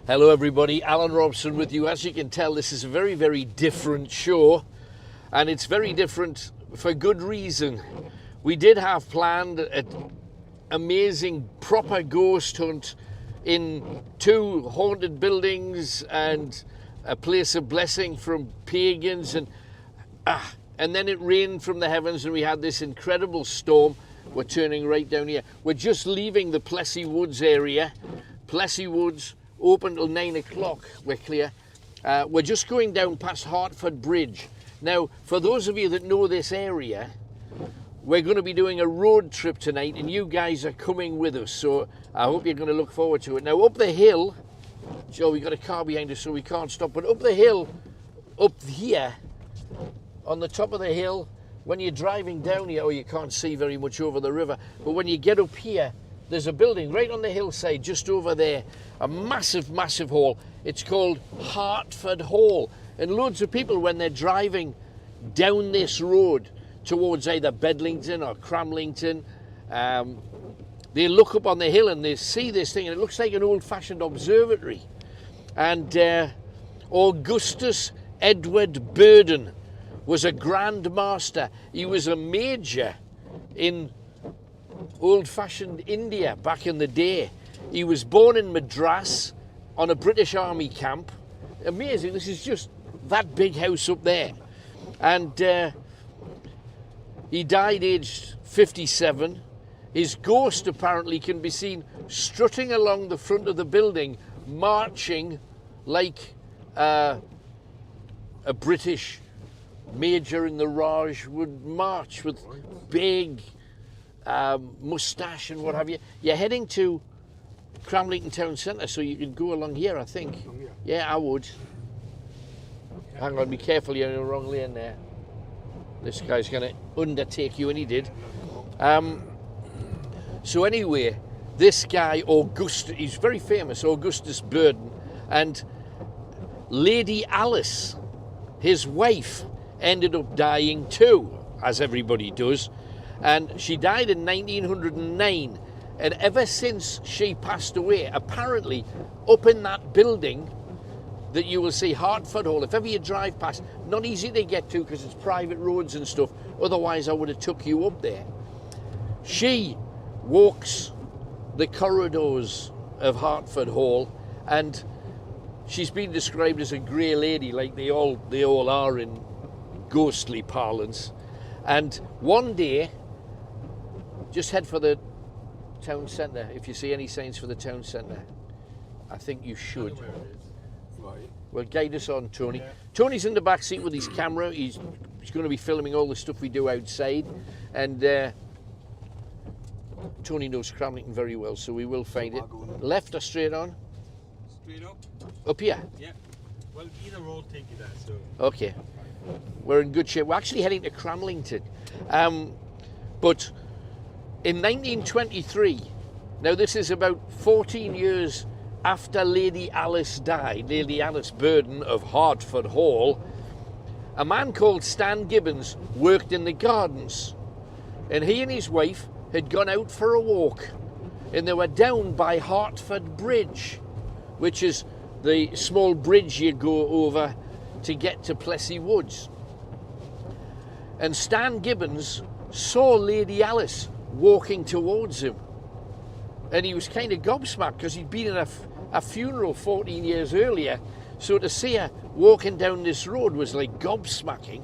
Hello everybody, Alan Robson with you. As you can tell, this is a very, very different show, and it's very different for good reason. We did have planned an amazing proper ghost hunt in 2 haunted buildings and a place of blessing from pagans, and then it rained from the heavens and we had this incredible storm. We're turning right down here. We're just leaving the Plessy Woods area. Plessy Woods open till 9 o'clock, we're clear. We're just going down past Hertford Bridge. Now, for those of you that know this area, we're going to be doing a road trip tonight and you guys are coming with us, so I hope you're going to look forward to it. Now, up the hill, Joe, we got a car behind us so we can't stop, but up the hill, up here, on the top of the hill, when you're driving down here, you can't see very much over the river, but when you get up here, there's a building right on the hillside just over there, a massive, massive hall. It's called Hertford Hall. And loads of people, when they're driving down this road towards either Bedlington or Cramlington, they look up on the hill and they see this thing, and it looks like an old-fashioned observatory. And Augustus Edward Burden was a Grand Master. He was a major in old-fashioned India back in the day. He was born in Madras on a British Army camp. Amazing, this is just that big house up there. And he died aged 57. His ghost apparently can be seen strutting along the front of the building, marching like a British major in the Raj would march, with big moustache and what have you. You're heading to Cramlington Town Centre, so you can go along here, I think. Yeah, I would. Hang on, be careful, you're in the wrong lane there. This guy's going to undertake you, and he did. So anyway, this guy, Augustus, he's very famous, Augustus Burden, and Lady Alice, his wife, ended up dying too, as everybody does. And she died in 1909, and ever since she passed away, apparently up in that building that you will see, Hertford Hall, if ever you drive past, not easy to get to because it's private roads and stuff, otherwise I would have took you up there. She walks the corridors of Hertford Hall, and she's been described as a grey lady, like they all are in ghostly parlance. And one day, just head for the town centre. If you see any signs for the town centre, I think you should. Right. Well, guide us on, Tony. Yeah. Tony's in the back seat with his camera. He's going to be filming all the stuff we do outside, and Tony knows Cramlington very well, so we will find it. Left or straight on? Straight up? Up here? Yeah. Well, either road take you there, so. Okay. We're in good shape. We're actually heading to Cramlington. But in 1923, now this is about 14 years after Lady Alice died, Lady Alice Burden of Hertford Hall, a man called Stan Gibbons worked in the gardens, and he and his wife had gone out for a walk, and they were down by Hertford Bridge, which is the small bridge you go over to get to Plessy Woods. And Stan Gibbons saw Lady Alice walking towards him, and he was kind of gobsmacked because he'd been in a funeral 14 years earlier, so to see her walking down this road was like gobsmacking.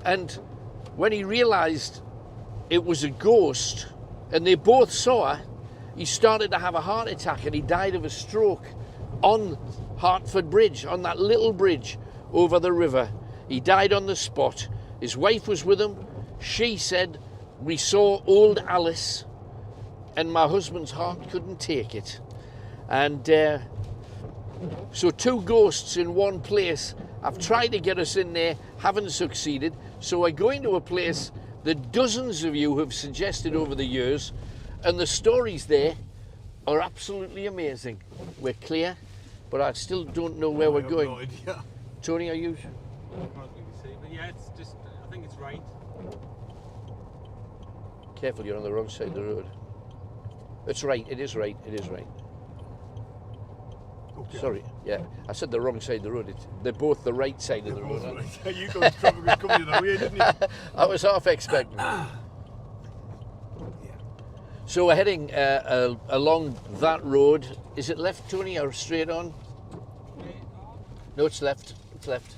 And when he realised it was a ghost and they both saw her, he started to have a heart attack and he died of a stroke on Hertford Bridge, on that little bridge over the river. He died on the spot. His wife was with him. She said, "We saw old Alice and my husband's heart couldn't take it." And so 2 ghosts in one place. I've tried to get us in there, haven't succeeded. So we're going to a place that dozens of you have suggested over the years, and the stories there are absolutely amazing. We're clear, but I still don't know where we're going. No idea. Tony, are you? I can't really see, but yeah, it's just, I think it's right. Careful, you're on the wrong side of the road. It's right, it is right, it is right. Okay. Sorry, yeah, I said the wrong side of the road. They're both the right side of the road. aren't they? You got traffic was coming the other way, didn't you? I was half expecting. Yeah. So we're heading along that road. Is it left, Tony, or straight on? No, it's left. It's left.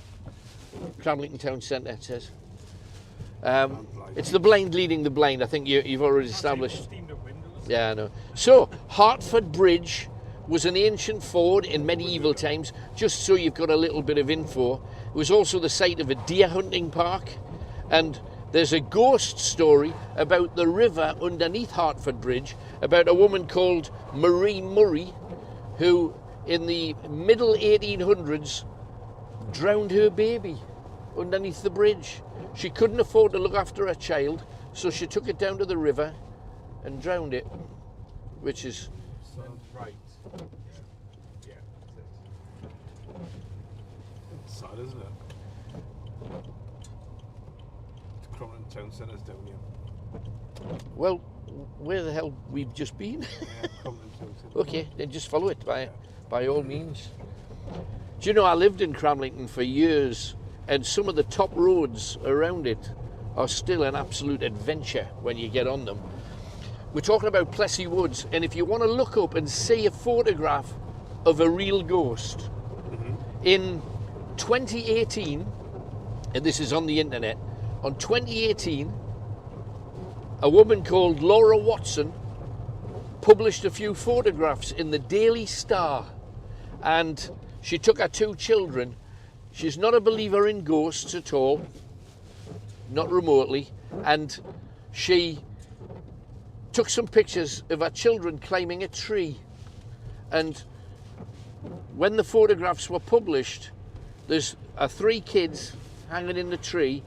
Cramlington Town Centre, it says. It's the blind leading the blind. I think you've already established. Steamed up windows. Yeah, I know. So, Hertford Bridge was an ancient ford in medieval times, just so you've got a little bit of info. It was also the site of a deer hunting park, and there's a ghost story about the river underneath Hertford Bridge, about a woman called Marie Murray, who in the middle 1800s drowned her baby underneath the bridge. She couldn't afford to look after her child, so she took it down to the river and drowned it, which is... Right. Yeah. That's it. It's sad, isn't it? The Cramlington Town Centre's down here. Well, where the hell we've just been? Yeah, Cramlington Town Centre. Okay, then just follow it by all means. Do you know, I lived in Cramlington for years, and some of the top roads around it are still an absolute adventure when you get on them. We're talking about Plessy Woods, and if you want to look up and see a photograph of a real ghost, in 2018, and this is on the internet, on 2018, a woman called Laura Watson published a few photographs in the Daily Star, and she took her 2 children. She's not a believer in ghosts at all, not remotely, and she took some pictures of her children climbing a tree. And when the photographs were published, there's 3 kids hanging in the tree,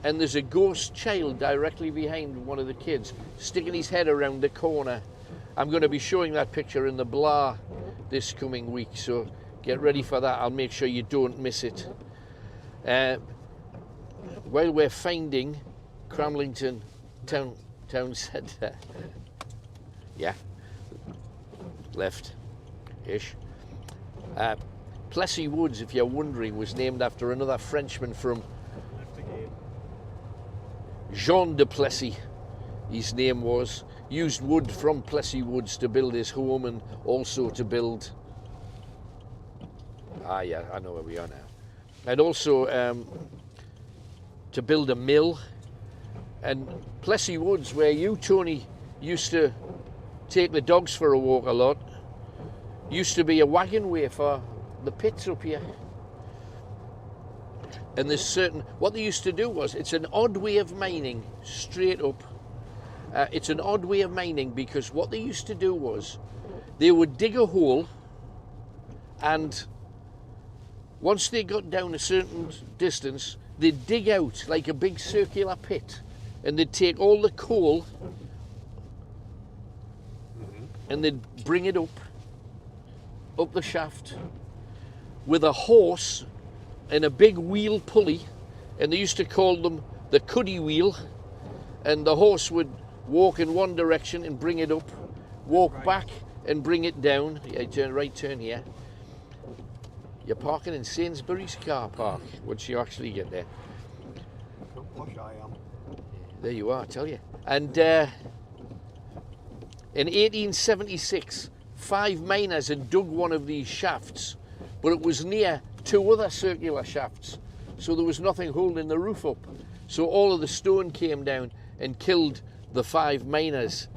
and there's a ghost child directly behind one of the kids, sticking his head around the corner. I'm going to be showing that picture in the Blah this coming week, so get ready for that. I'll make sure you don't miss it. While we're finding Cramlington Town Centre, yeah, left-ish. Plessy Woods, if you're wondering, was named after another Frenchman from Left again. Jean de Plessy. His name was. Used wood from Plessy Woods to build his home, and also to build... Ah, yeah, I know where we are now. And also to build a mill. And Plessy Woods, where you, Tony, used to take the dogs for a walk a lot, used to be a wagon way for the pits up here. And there's certain... What they used to do was, it's an odd way of mining, straight up. It's an odd way of mining, because what they used to do was, they would dig a hole, and once they got down a certain distance, they'd dig out like a big circular pit, and they'd take all the coal and they'd bring it up the shaft with a horse and a big wheel pulley, and they used to call them the cuddy wheel, and the horse would walk in one direction and bring it up, walk back and bring it down. Yeah, right turn here. You're parking in Sainsbury's car park once you actually get there. How posh I am. There you are, I tell you. And in 1876, 5 miners had dug one of these shafts, but it was near 2 other circular shafts, so there was nothing holding the roof up. So all of the stone came down and killed the 5 miners.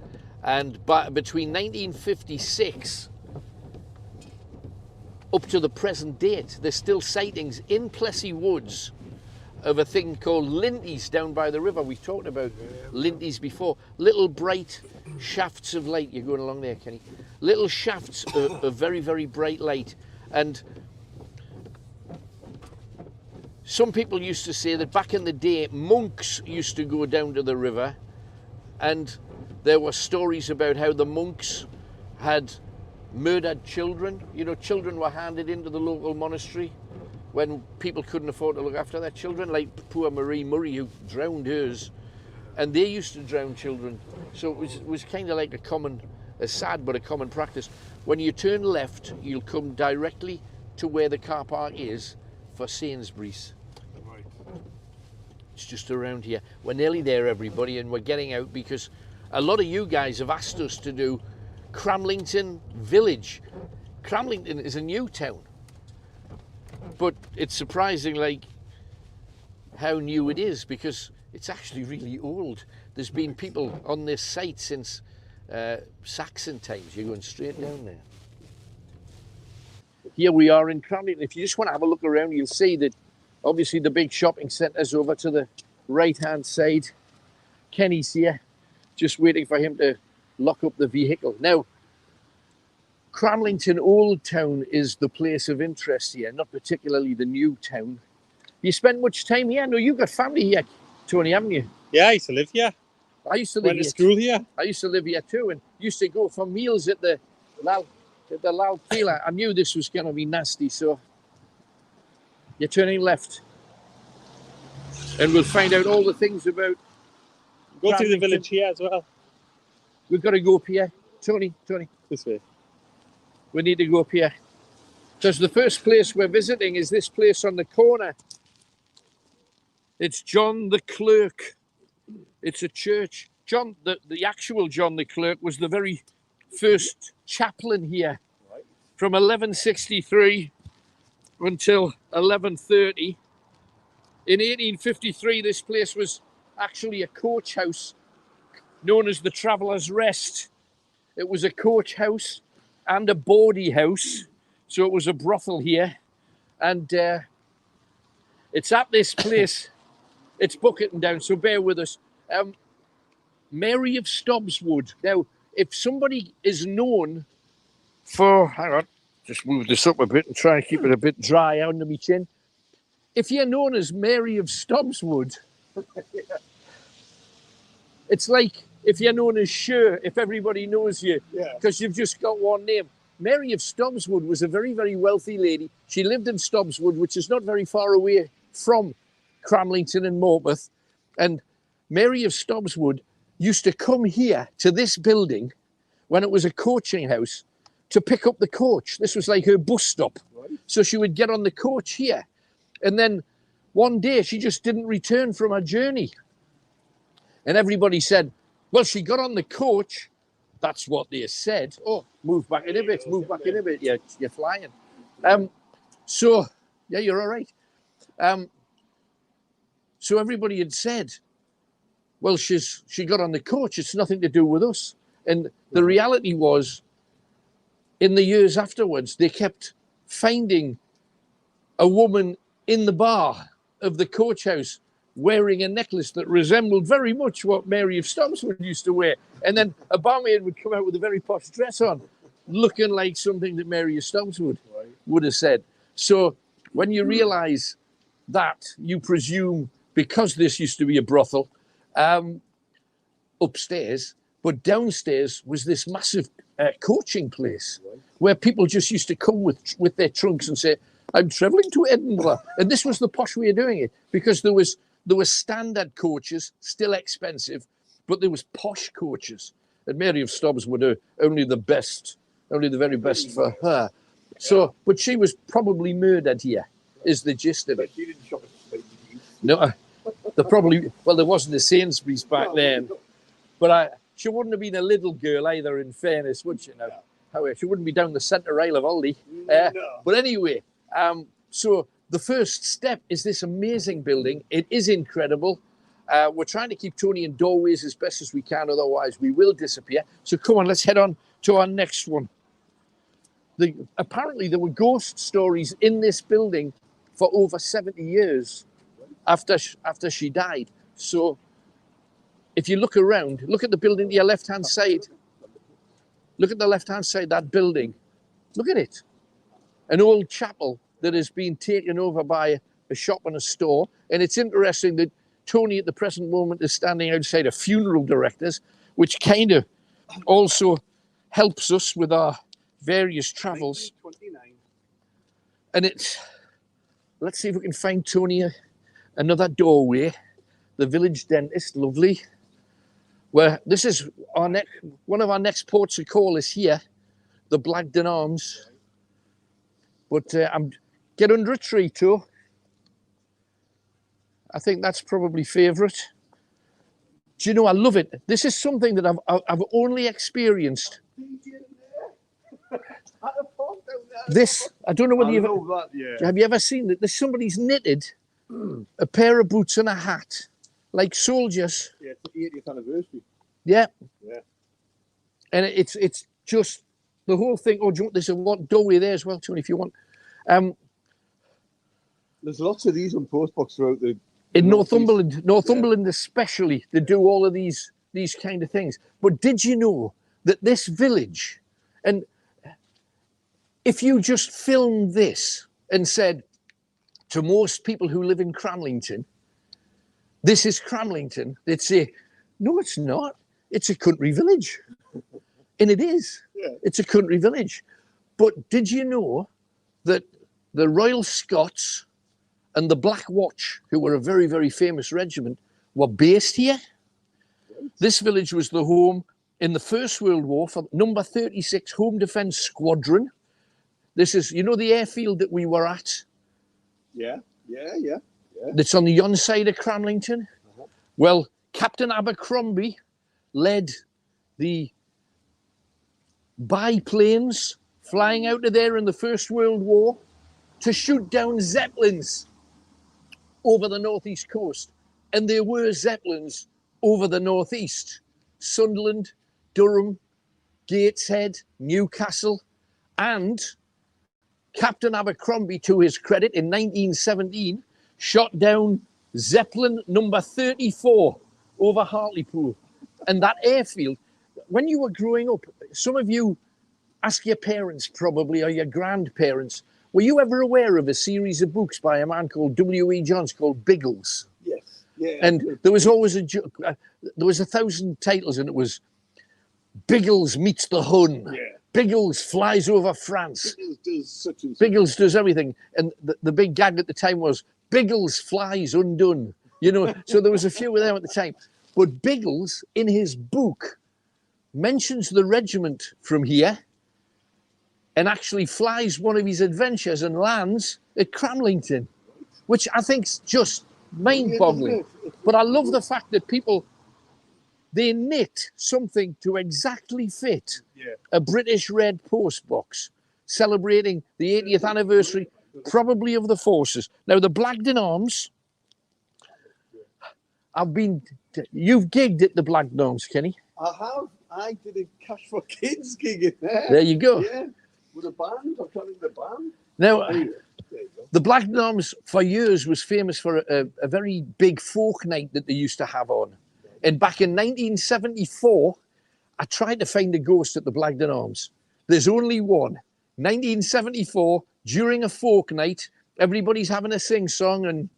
And between 1956 up to the present date, there's still sightings in Plessy Woods of a thing called linties down by the river. We've talked about linties before. Little bright shafts of light. You're going along there, Kenny. Little shafts of very, very bright light. And some people used to say that back in the day, monks used to go down to the river, and there were stories about how the monks had murdered children. You know, children were handed into the local monastery when people couldn't afford to look after their children, like poor Marie Murray, who drowned hers, and they used to drown children. So it was kind of like a common a sad but a common practice. When you turn left, you'll come directly to where the car park is for Sainsbury's. Right. It's just around here. We're nearly there, everybody, and we're getting out because a lot of you guys have asked us to do Cramlington Village. Cramlington is a new town, but it's surprising like how new it is because it's actually really old. There's been people on this site since Saxon times. You're going straight down there. Here we are in Cramlington. If you just want to have a look around, you'll see that obviously the big shopping centre's over to the right-hand side. Kenny's here, just waiting for him to lock up the vehicle. Now, Cramlington Old Town is the place of interest here, not particularly the new town. You spend much time here? No, you've got family here, Tony, haven't you? Yeah, I used to live here. I used to live Went here. to school here. I used to live here too, and used to go for meals at the Lal Keela. I knew this was going to be nasty, so you're turning left, and we'll find out all the things about. Go through the Cramlington. village here as well. We've got to go up here, Tony. This way. We need to go up here. Because the first place we're visiting is this place on the corner. It's John the Clerk. It's a church. John, the actual John the Clerk was the very first chaplain here. Right. From 1163 until 1130. In 1853, this place was actually a coach house known as the Traveller's Rest. It was a coach house and a bawdy house, so it was a brothel here. And it's at this place, it's bucketing down, so bear with us. Mary of Stobswood. Now, if somebody is known for, hang on, just move this up a bit and try and keep it a bit dry under my chin. If you're known as Mary of Stobswood, it's like if you're known as Sure, if everybody knows you, because you've just got one name. Mary of Stobswood was a very, very wealthy lady. She lived in Stobswood, which is not very far away from Cramlington and Morpeth. And Mary of Stobswood used to come here to this building when it was a coaching house to pick up the coach. This was like her bus stop. Right. So she would get on the coach here. And then one day she just didn't return from her journey. And everybody said, well, she got on the coach. That's what they said. Oh, move back in a bit, move back in a bit. You're flying. So, yeah, you're all right. So everybody had said, well, she got on the coach. It's nothing to do with us. And the reality was, in the years afterwards, they kept finding a woman in the bar of the coach house wearing a necklace that resembled very much what Mary of Stobswood used to wear. And then a barmaid would come out with a very posh dress on, looking like something that Mary of Stobswood would have said. So when you realise that, you presume, because this used to be a brothel, upstairs, but downstairs was this massive coaching place where people just used to come with their trunks and say, I'm travelling to Edinburgh. And this was the posh way of doing it, because there were standard coaches, still expensive, but there was posh coaches. And Mary of Stobbs were only the best, only the very best for her. So, but she was probably murdered here, is the gist of it. She didn't shop at Sainsbury's. No, there wasn't a Sainsbury's back then. But she wouldn't have been a little girl either, in fairness, would she? No. However, she wouldn't be down the centre aisle of Aldi. No. But anyway, so the first step is this amazing building. It is incredible. We're trying to keep Tony in doorways as best as we can, otherwise we will disappear. So come on, let's head on to our next one. Apparently there were ghost stories in this building for over 70 years after she died. So if you look around, look at the building to your left-hand side. Look at the left-hand side, that building. Look at it. An old chapel that has been taken over by a shop and a store. And it's interesting that Tony at the present moment is standing outside a funeral director's, which kind of also helps us with our various travels. 1929. And let's see if we can find Tony another doorway. The village dentist, lovely. Where this is our one of our next ports of call is here, the Blagden Arms. But I'm get under a tree too. I think that's probably favourite. Do you know, I love it. This is something that I've only experienced. This, I don't know whether have you ever seen it? There's somebody's knitted a pair of boots and a hat, like soldiers. Yeah, it's the 80th anniversary. Yeah. Yeah. And it's just the whole thing. Oh, there's a doorway there as well, Tony, if you want. There's lots of these on postbox throughout the in Northumberland especially, they do all of these kind of things. But did you know that this village, and if you just filmed this and said to most people who live in Cramlington, this is Cramlington, they'd say, no, it's not. It's a country village. And it is. Yeah. It's a country village. But did you know that the Royal Scots and the Black Watch, who were a very, very famous regiment, were based here? This village was the home in the First World War for number 36 Home Defence Squadron. This is, you know, the airfield that we were at? Yeah. That's on the yon side of Cramlington. Well, Captain Abercrombie led the biplanes flying out of there in the First World War to shoot down Zeppelins over the northeast coast. And there were Zeppelins over the northeast. Sunderland, Durham, Gateshead, Newcastle, and Captain Abercrombie, to his credit, in 1917, shot down Zeppelin number 34 over Hartlepool. And that airfield, when you were growing up, some of you ask your parents probably, or your grandparents, were you ever aware of a series of books by a man called W.E. Johns called Biggles? Yes. Yeah. And there was always there was 1,000 titles, and it was Biggles meets the Hun. Yeah. Biggles flies over France. Biggles does such and such. Biggles does everything. And the big gag at the time was Biggles flies undone. You know, so there was a few of them at the time. But Biggles, in his book, mentions the regiment from here and actually flies one of his adventures and lands at Cramlington, which I think's just mind-boggling. But I love the fact that people, they knit something to exactly fit a British Red Post box celebrating the 80th anniversary, probably of the forces. Now, the Blagden Arms, you've gigged at the Blagden Arms, Kenny. I have. I did a Cash for Kids gig in there. There you go. Yeah, with a band. I'm telling the band. Now, Anyway, there you go. the Blagden Arms for years was famous for a very big folk night that they used to have on. And back in 1974, I tried to find a ghost at the Blagden Arms. There's only one. 1974, during a folk night, everybody's having a sing-song and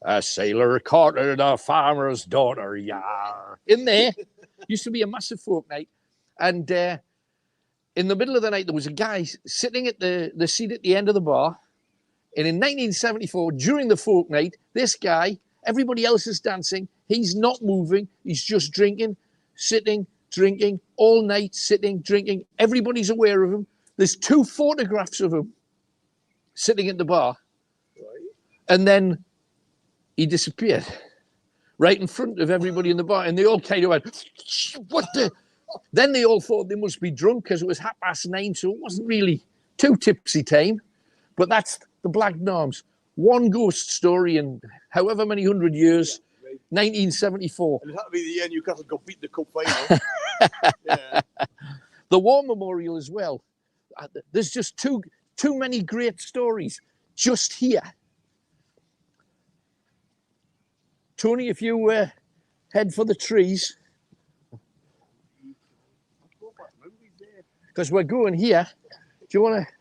a sailor courted a farmer's daughter, yar. In there, used to be a massive folk night. And in the middle of the night, there was a guy sitting at the seat at the end of the bar. And in 1974, during the folk night, this guy, everybody else is dancing. He's not moving. He's just drinking, sitting, drinking, all night, sitting, drinking. Everybody's aware of him. There's 2 photographs of him sitting at the bar. Right. And then he disappeared right in front of everybody in the bar. And they all kind of went, what the? Then they all thought they must be drunk because it was 9:30, so it wasn't really too tipsy time. But that's the Blagden Arms. One ghost story in however many 100 years, 1974. And it had to be the year Newcastle got beat in the cup final. Yeah. The War Memorial as well. There's just too many great stories just here. Tony, if you head for the trees, because we're going here. Do you want to?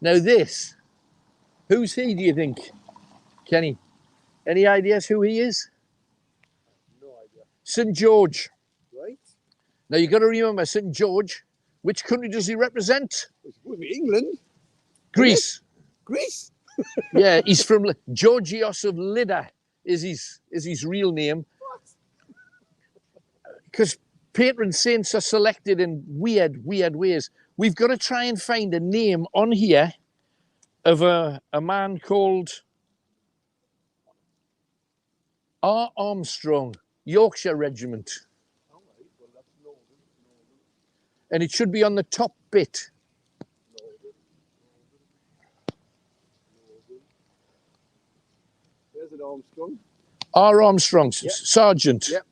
Now this, who's he, do you think, Kenny? Any ideas who he is? No idea. St. George. Right? Now you've got to remember, St. George, which country does he represent? It's supposed to be England. Greece. Greece? Yeah, he's from Georgios of Lydda is his real name. Because patron saints are selected in weird ways. We've got to try and find a name on here of a man called R. Armstrong, Yorkshire Regiment. And it should be on the top bit. There's an Armstrong. R. Armstrong, Yep. Sergeant. Yep.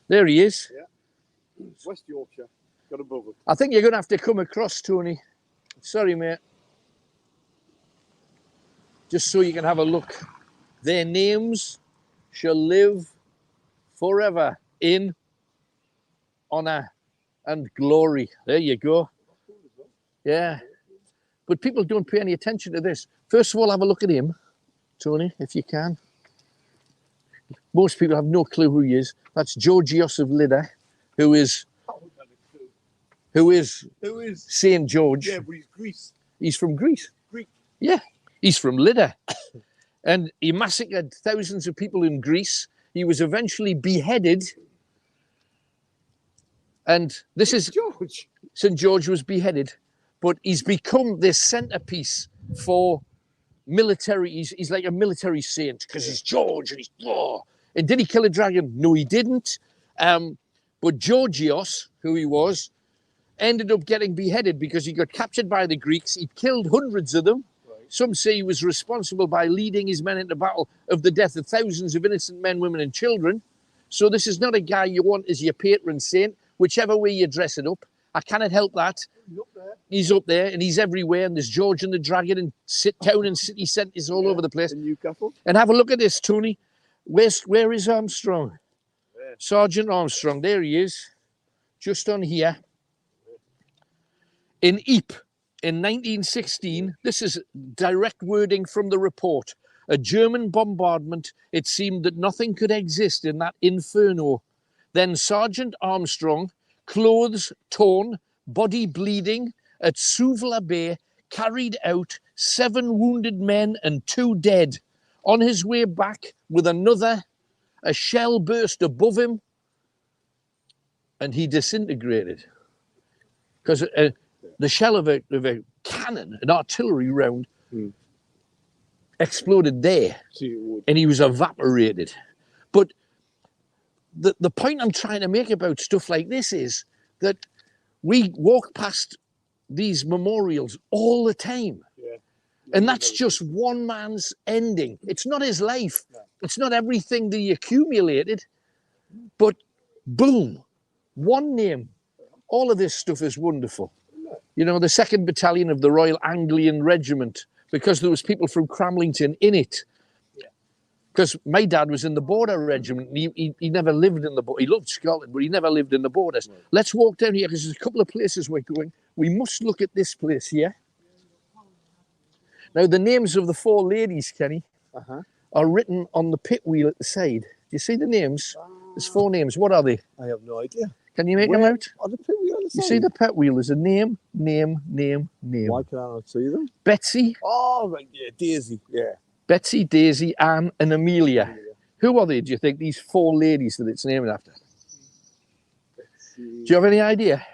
There he is. Yeah. West Yorkshire. Got above it. I think you're going to have to come across, Tony. Sorry, mate. Just so you can have a look. Their names shall live forever in honour and glory. There you go. Yeah. But people don't pay any attention to this. First of all, have a look at him, Tony, if you can. Most people have no clue who he is. That's Georgios of Lydda, who is St. George. Yeah, but he's Greece. He's from Greece. Greek. Yeah, he's from Lydda. And he massacred thousands of people in Greece. He was eventually beheaded. And this is George. St. George was beheaded, but he's become this centerpiece for military. He's like a military saint because he's George and he's. Oh. And did he kill a dragon? No, he didn't. But Georgios, who he was, ended up getting beheaded because he got captured by the Greeks. He killed hundreds of them. Right. Some say he was responsible by leading his men into battle of the death of thousands of innocent men, women, and children. So this is not a guy you want as your patron saint, whichever way you dress it up. I cannot help that. He's up there. He's up there and he's everywhere. And there's George and the Dragon and town and city centres all over the place. In Newcastle. And have a look at this, Tony. Where is Armstrong? Yeah. Sergeant Armstrong. There he is. Just on here. In Ypres in 1916, this is direct wording from the report. A German bombardment. It seemed that nothing could exist in that inferno. Then Sergeant Armstrong, clothes torn, body bleeding, at Suvla Bay, carried out 7 wounded men and 2 dead. On his way back with another, a shell burst above him and he disintegrated. Because the shell of a cannon, an artillery round, exploded there and he was evaporated. But the point I'm trying to make about stuff like this is that we walk past these memorials all the time. Yeah. And that's just one man's ending. It's not his life. No. It's not everything that he accumulated. But boom, one name. All of this stuff is wonderful. You know, the 2nd Battalion of the Royal Anglian Regiment, because there was people from Cramlington in it. Because my dad was in the border regiment. And he never lived in the border. He loved Scotland, but he never lived in the borders. Right. Let's walk down here because there's a couple of places we're going. We must look at this place here. Now, the names of the 4 ladies, Kenny, are written on the pit wheel at the side. Do you see the names? There's 4 names. What are they? I have no idea. Can you make them out? On the pit wheel on the side? You see the pit wheel? There's a name. Why can I not see them? Betsy. Oh, right, yeah, Daisy, yeah. Betsy, Daisy, Anne, and Amelia. Who are they, do you think, these 4 ladies that it's named after? Do you have any idea?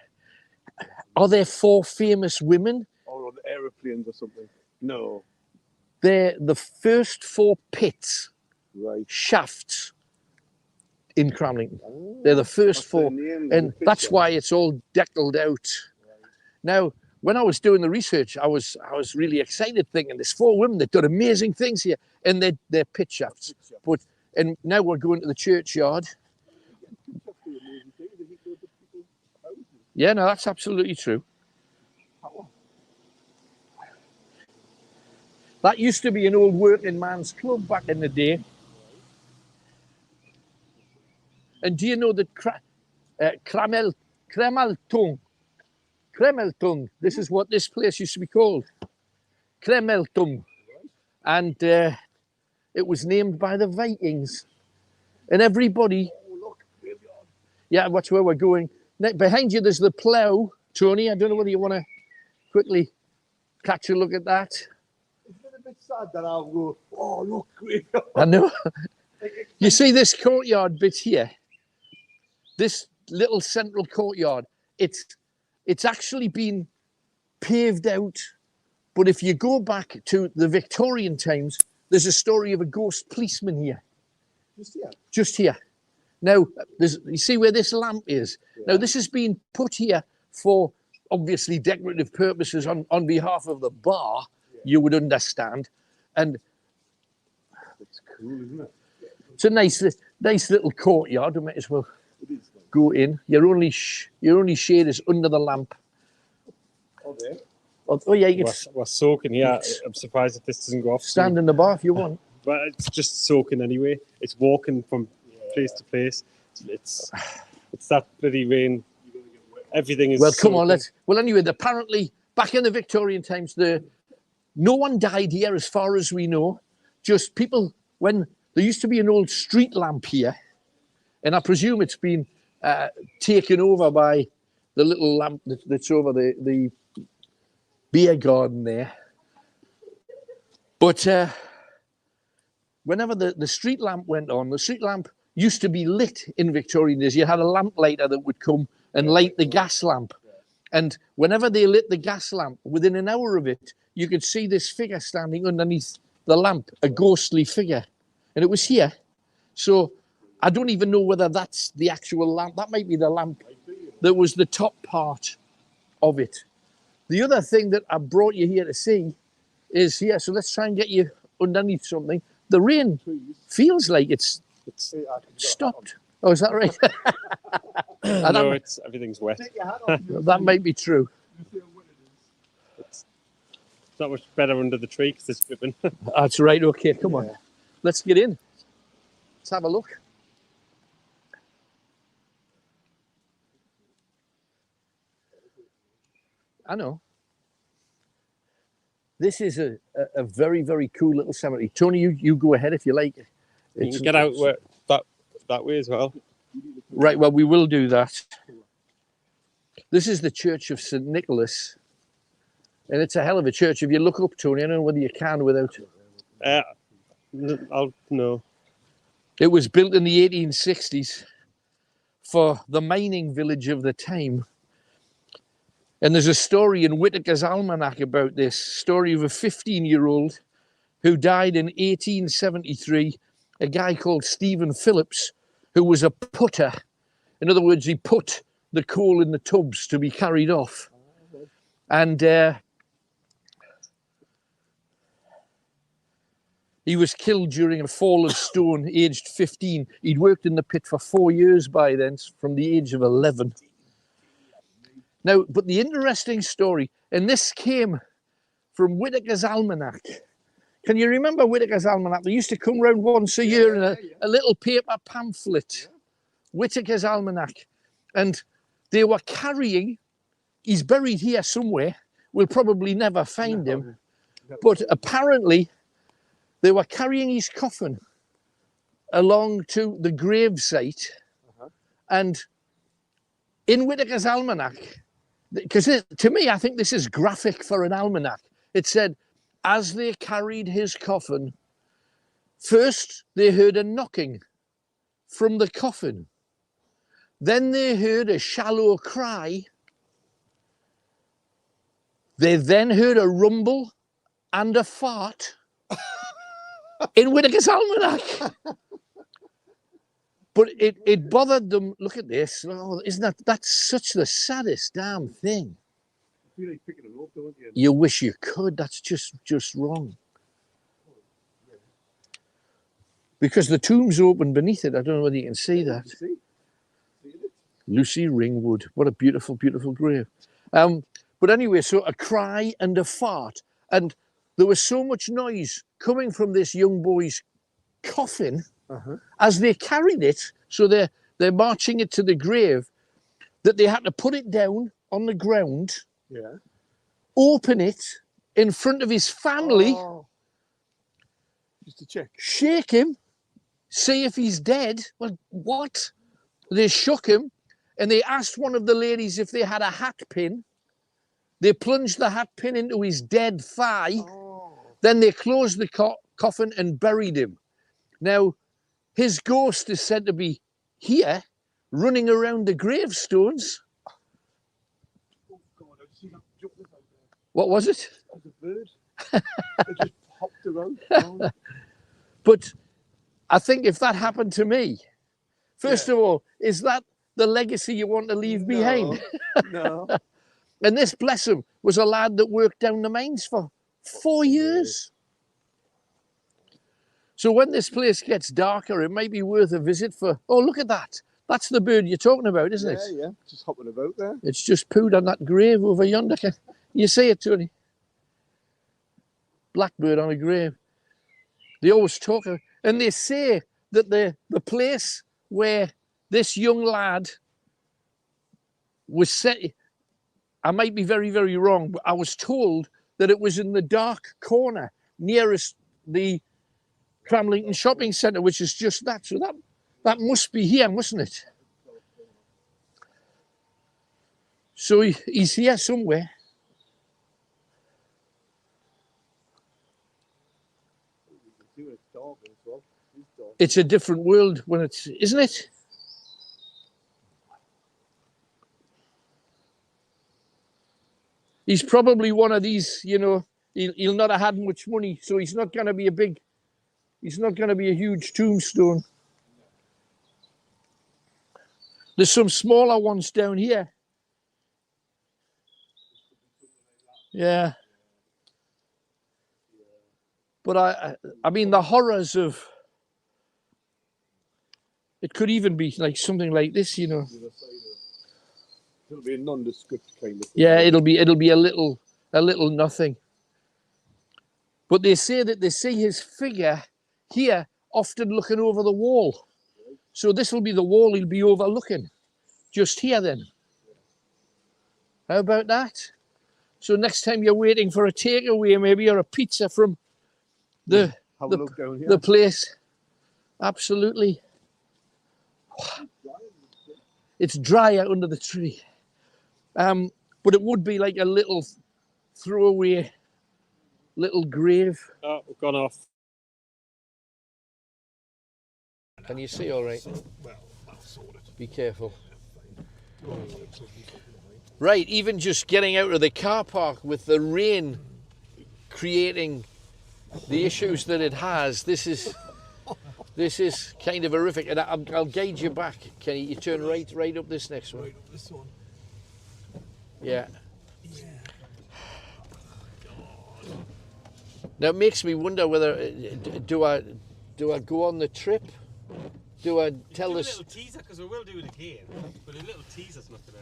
Are there 4 famous women? Or on aeroplanes or something? No. They're the first 4 pits, right, shafts in Cramlington. Oh, they're the first 4. And that's why it's all deckled out. Right. Now, when I was doing the research, I was really excited thinking there's 4 women that did amazing things here, and they're pit shafts. And now we're going to the churchyard. Yeah, no, that's absolutely true. That used to be an old working man's club back in the day. And do you know that Cramlington, this is what this place used to be called. Cramlington. And it was named by the Vikings. And everybody... Oh, look, graveyard. Yeah, that's where we're going. Behind you, there's the plough, Tony. I don't know whether you want to quickly catch a look at that. Isn't it a bit sad that I'll go, oh, look, great. I know. You see this courtyard bit here? This little central courtyard, it's actually been paved out. But if you go back to the Victorian times, there's a story of a ghost policeman here. Just here? Just here. Now, you see where this lamp is? Yeah. Now, this has been put here for obviously decorative purposes on behalf of the bar, you would understand. And it's cool, isn't it? It's a nice little courtyard. We might as well go in. Your only shade is under the lamp. Oh, there. Oh yeah, you can we're soaking here. I'm surprised if this doesn't go off. Stand in the bar if you want. But it's just soaking anyway. It's walking from place to place. It's that bloody rain. Everything is. Well, come soaking. on, well, anyway, apparently back in the Victorian times, no one died here as far as we know. Just people, when there used to be an old street lamp here, and I presume it's been taken over by the little lamp that's over the beer garden there. But whenever the street lamp went on, the street lamp used to be lit in Victorian days. You had a lamp lighter that would come and light the gas lamp. And whenever they lit the gas lamp, within an hour of it, you could see this figure standing underneath the lamp, a ghostly figure. And it was here. So I don't even know whether that's the actual lamp. That might be the lamp that was the top part of it. The other thing that I brought you here to see is here. So let's try and get you underneath something. The rain feels like it's stopped. Oh, is that right? No, everything's wet. That might be true. It's not much better under the tree because it's dripping. That's right. Okay, come on. Let's get in. Let's have a look. I know. This is a very, very cool little cemetery. Tony, you go ahead if you like. You can get out that way as well. Right, well, we will do that. This is the Church of St. Nicholas. And it's a hell of a church. If you look up, Tony, I don't know whether you can without... No. It was built in the 1860s for the mining village of the time. And there's a story in Whitaker's Almanac about this, story of a 15-year-old who died in 1873, a guy called Stephen Phillips, who was a putter. In other words, he put the coal in the tubs to be carried off. And he was killed during a fall of stone, aged 15. He'd worked in the pit for 4 years by then, from the age of 11. Now, but the interesting story, and this came from Whitaker's Almanac. Can you remember Whitaker's Almanac? They used to come round once a year in a little paper pamphlet, Whitaker's Almanac. And they were carrying, he's buried here somewhere, we'll probably never find him, but apparently they were carrying his coffin along to the gravesite. And in Whitaker's Almanac, because to me, I think this is graphic for an almanac, it said, as they carried his coffin, first they heard a knocking from the coffin. Then they heard a shallow cry. They then heard a rumble and a fart in Whitaker's Almanac. But it bothered them. Look at this. Oh, that's such the saddest damn thing. You feel like picking it up, don't you? You wish you could. That's just wrong. Because the tomb's open beneath it. I don't know whether you can see that. Lucy Ringwood. What a beautiful, beautiful grave. But anyway, so a cry and a fart. And there was so much noise coming from this young boy's coffin as they carried it. So they're marching it to the grave, that they had to put it down on the ground, open it in front of his family, just to check, shake him, see if he's dead. Well, what? They shook him, and they asked one of the ladies if they had a hat pin. They plunged the hat pin into his dead thigh. Then they closed the coffin and buried him. Now, his ghost is said to be here, running around the gravestones. Oh God, I've seen that jumping out there. What was it? There's a bird. It just hopped around. But I think if that happened to me, first of all, is that the legacy you want to leave behind? No. And this, bless him, was a lad that worked down the mines for 4 years. So when this place gets darker, it might be worth a visit for, oh, look at that. That's the bird you're talking about, isn't it? Yeah, just hopping about there. It's just pooed on that grave over yonder. You see it, Tony? Blackbird on a grave. They always talk, and they say that the place where this young lad was set, I might be very, very wrong, but I was told that it was in the dark corner nearest the Cramlington shopping centre, which is just that. So that must be here, mustn't it? So he's here somewhere. It's a different world when it's, isn't it? He's probably one of these, you know, he'll not have had much money, so he's not going to be he's not going to be a huge tombstone. There's some smaller ones down here. Yeah. But I mean, the horrors of, it could even be like something like this, you know. It'll be a nondescript kind of thing. Yeah, it'll be a little nothing. But they say that they see his figure here, often looking over the wall. So this will be the wall he'll be overlooking. Just here then. How about that? So next time you're waiting for a takeaway, maybe, or a pizza from the place. Absolutely. It's dry out under the tree. But it would be like a little throwaway little grave. Oh, we've gone off. Can you see all right? Well, that's sorted. Be careful. Right, even just getting out of the car park with the rain creating the issues that it has, this is kind of horrific. And I'll guide you back, Kenny. You turn right up this next one. Right up this one. Yeah. Now it makes me wonder whether do I go on the trip? Do I tell this? A little teaser, because we will do it again, but a little teaser's not gonna.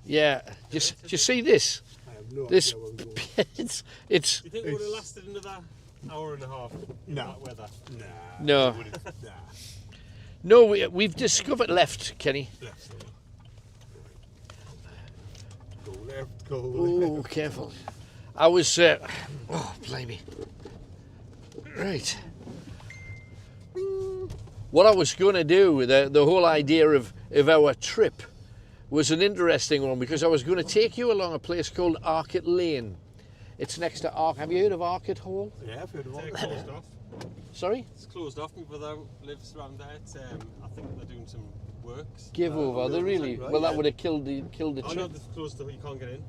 Yeah. Just see this. I have no This idea where we're going. it's. Do you think it would have lasted another hour and a half in that weather? No. Nah. No, we've discovered left, Kenny. Left. Go left, go Oh, left. careful. I was. Oh, blimey. Right. What I was going to do, the whole idea of our trip was an interesting one, because I was going to take you along a place called Arcot Lane. It's next to Have you heard of Arcot Hall? Yeah, I've heard of It's all closed off. Sorry? It's closed off. My brother lives around there. It's, I think they're doing some works. Give over. Are they really? right, Well, that yeah. would have killed the Oh no, trip. they've closed off. You can't get in.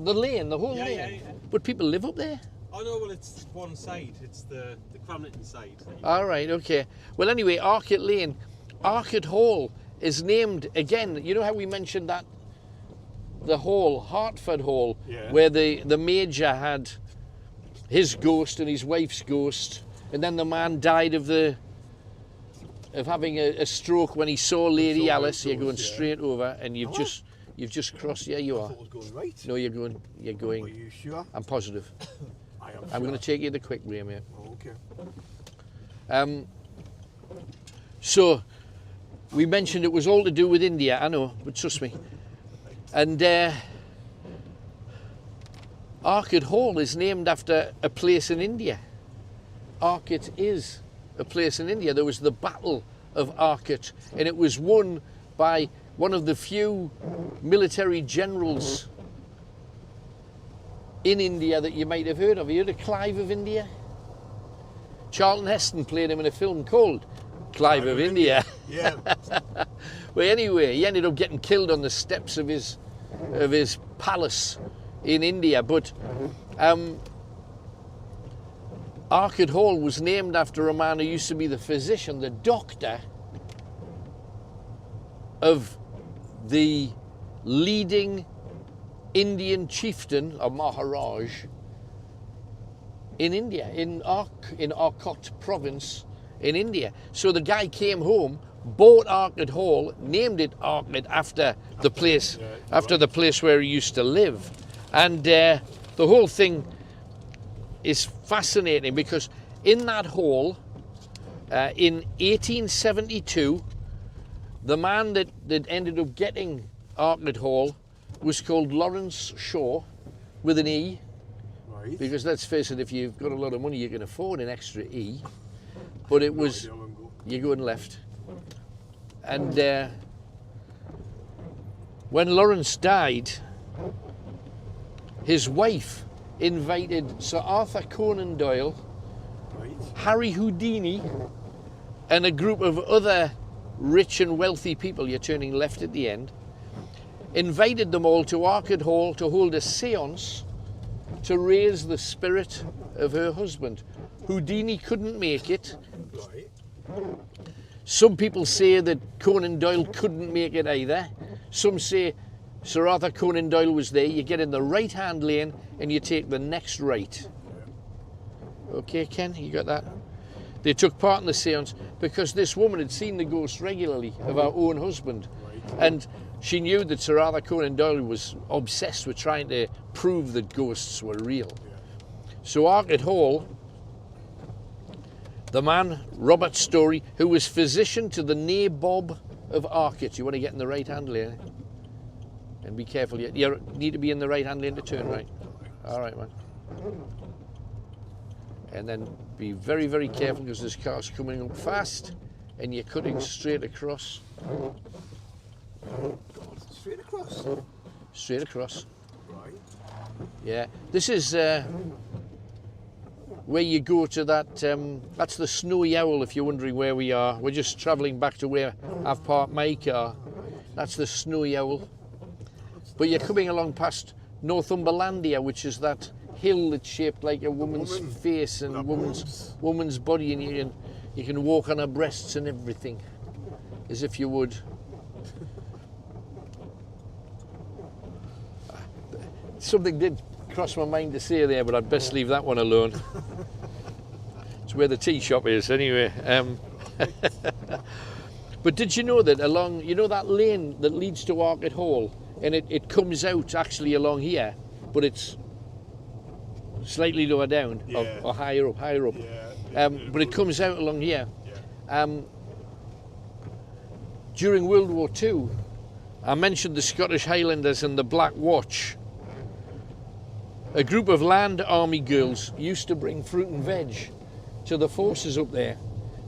The lane, the whole Yeah, lane. yeah. But people live up there. Oh no, well it's one side. It's the Cramlington side. All right, okay. Well, anyway, Arcot Lane, Arcot Hall is named again. You know how we mentioned that the hall, Hertford Hall, Yeah. where the major had his ghost and his wife's ghost, and then the man died of having a stroke when he saw Lady Alice. You're going straight over, and you've just crossed. Yeah, you I are. thought it was going right. No, you're going. Are you sure? I'm positive. I am I'm going to take you the quick way, mate. Okay. So we mentioned it was all to do with India. I know, but trust me. And Arcot Hall is named after a place in India. Arcot is a place in India. There was the Battle of Arcot, and it was won by one of the few military generals in India that you might have heard of. You heard of Clive of India? Charlton Heston played him in a film called Clive of India. Yeah. Well, anyway, he ended up getting killed on the steps of his palace in India. But Arcade Hall was named after a man who used to be the physician, the doctor of the leading Indian chieftain or Maharaj in India, in Arcot province in India. So the guy came home, bought Arcade Hall, named it Arcade after the place, the place where he used to live. And the whole thing is fascinating because in that hall, in 1872, the man that ended up getting Arcade Hall was called Lawrence Shaw, with an E. Right. Because let's face it, if you've got a lot of money, you can afford an extra E. But it was, you're going left. And when Lawrence died, his wife invited Sir Arthur Conan Doyle, Right. Harry Houdini, and a group of other rich and wealthy people, you're turning left at the end, invited them all to Arcade Hall to hold a séance to raise the spirit of her husband. Houdini couldn't make it. Right. Some people say that Conan Doyle couldn't make it either. Some say Sir Arthur Conan Doyle was there. You get in the right-hand lane and you take the next right. Okay, Ken, you got that? They took part in the séance because this woman had seen the ghost regularly of her own husband. And she knew that Sir Arthur Conan Doyle was obsessed with trying to prove that ghosts were real. So Arcade Hall, the man, Robert Story, who was physician to the nabob of Arcade. You want to get in the right-hand lane. And be careful, you need to be in the right-hand lane to turn right. All right, man. And then be very, very careful because this car's coming up fast and you're cutting straight across. Straight across. Straight across. Right. Yeah. This is where you go to that, that's the Snowy Owl if you're wondering where we are. We're just travelling back to where I've parked my car. That's the Snowy Owl. But you're coming along past Northumberlandia, which is that hill that's shaped like a woman's face and woman's body, and you can walk on her breasts and everything, as if you would. Something did cross my mind to say there, but I'd best leave that one alone. It's where the tea shop is, anyway. But did you know that along, you know that lane that leads to Arcade Hall, and it comes out actually along here, but it's slightly lower down, or higher up. Yeah. But it comes out along here. During World War II, I mentioned the Scottish Highlanders and the Black Watch. A group of land army girls used to bring fruit and veg to the forces up there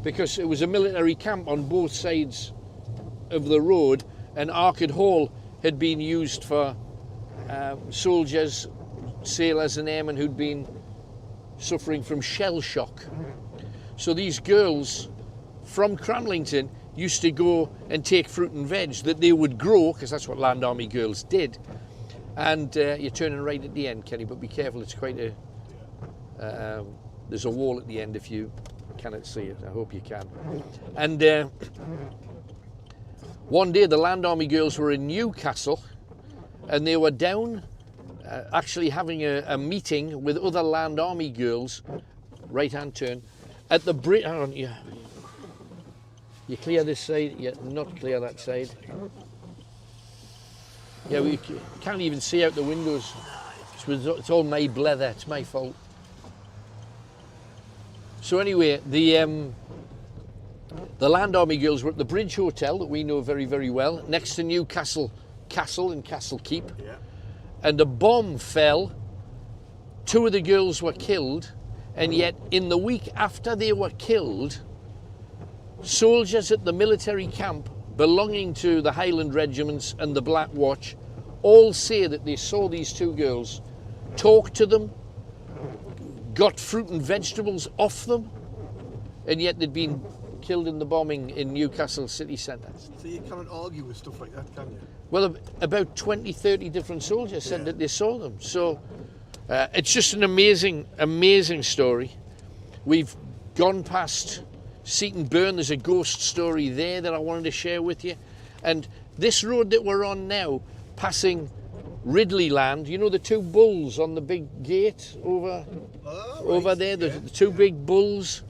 because it was a military camp on both sides of the road, and Arcade Hall had been used for soldiers, sailors and airmen who'd been suffering from shell shock. So these girls from Cramlington used to go and take fruit and veg that they would grow, because that's what land army girls did. And you're turning right at the end, Kenny, but be careful, it's quite a... there's a wall at the end if you cannot see it. I hope you can. And one day the land army girls were in Newcastle and they were down actually having a meeting with other land army girls, right-hand turn, at the bridge. Hang on, you clear this side, you not clear that side. Yeah, we can't even see out the windows. It's all my blether, it's my fault. So anyway, the land army girls were at the Bridge Hotel that we know very, very well, next to Newcastle Castle and Castle Keep. Yeah. And a bomb fell, 2 of the girls were killed, and yet in the week after they were killed, soldiers at the military camp belonging to the Highland regiments and the Black Watch all say that they saw these 2 girls talked to them, got fruit and vegetables off them, and yet they'd been killed in the bombing in Newcastle city centre. So you can't argue with stuff like that, can you? Well, about 20, 30 different soldiers said that they saw them. So it's just an amazing, amazing story. We've gone past Seaton Burn. There's a ghost story there that I wanted to share with you. And this road that we're on now, passing Ridley Land, you know the two bulls on the big gate over there, the two big bulls,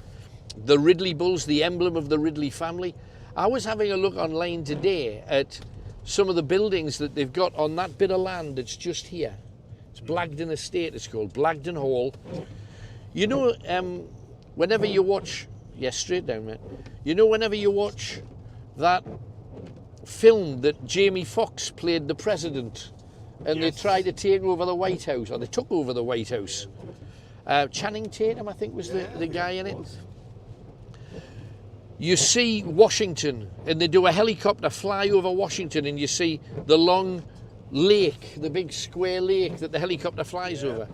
the Ridley bulls, the emblem of the Ridley family. I was having a look online today at some of the buildings that they've got on that bit of land that's just here. It's Blagden Estate, it's called, Blagden Hall. You know, whenever you watch, straight down, mate. You know, whenever you watch that film that Jamie Foxx played the president and they tried to take over the White House, or they took over the White House. Channing Tatum, I think, was the guy in it. You see Washington, and they do a helicopter fly over Washington, and you see the long lake, the big square lake that the helicopter flies over.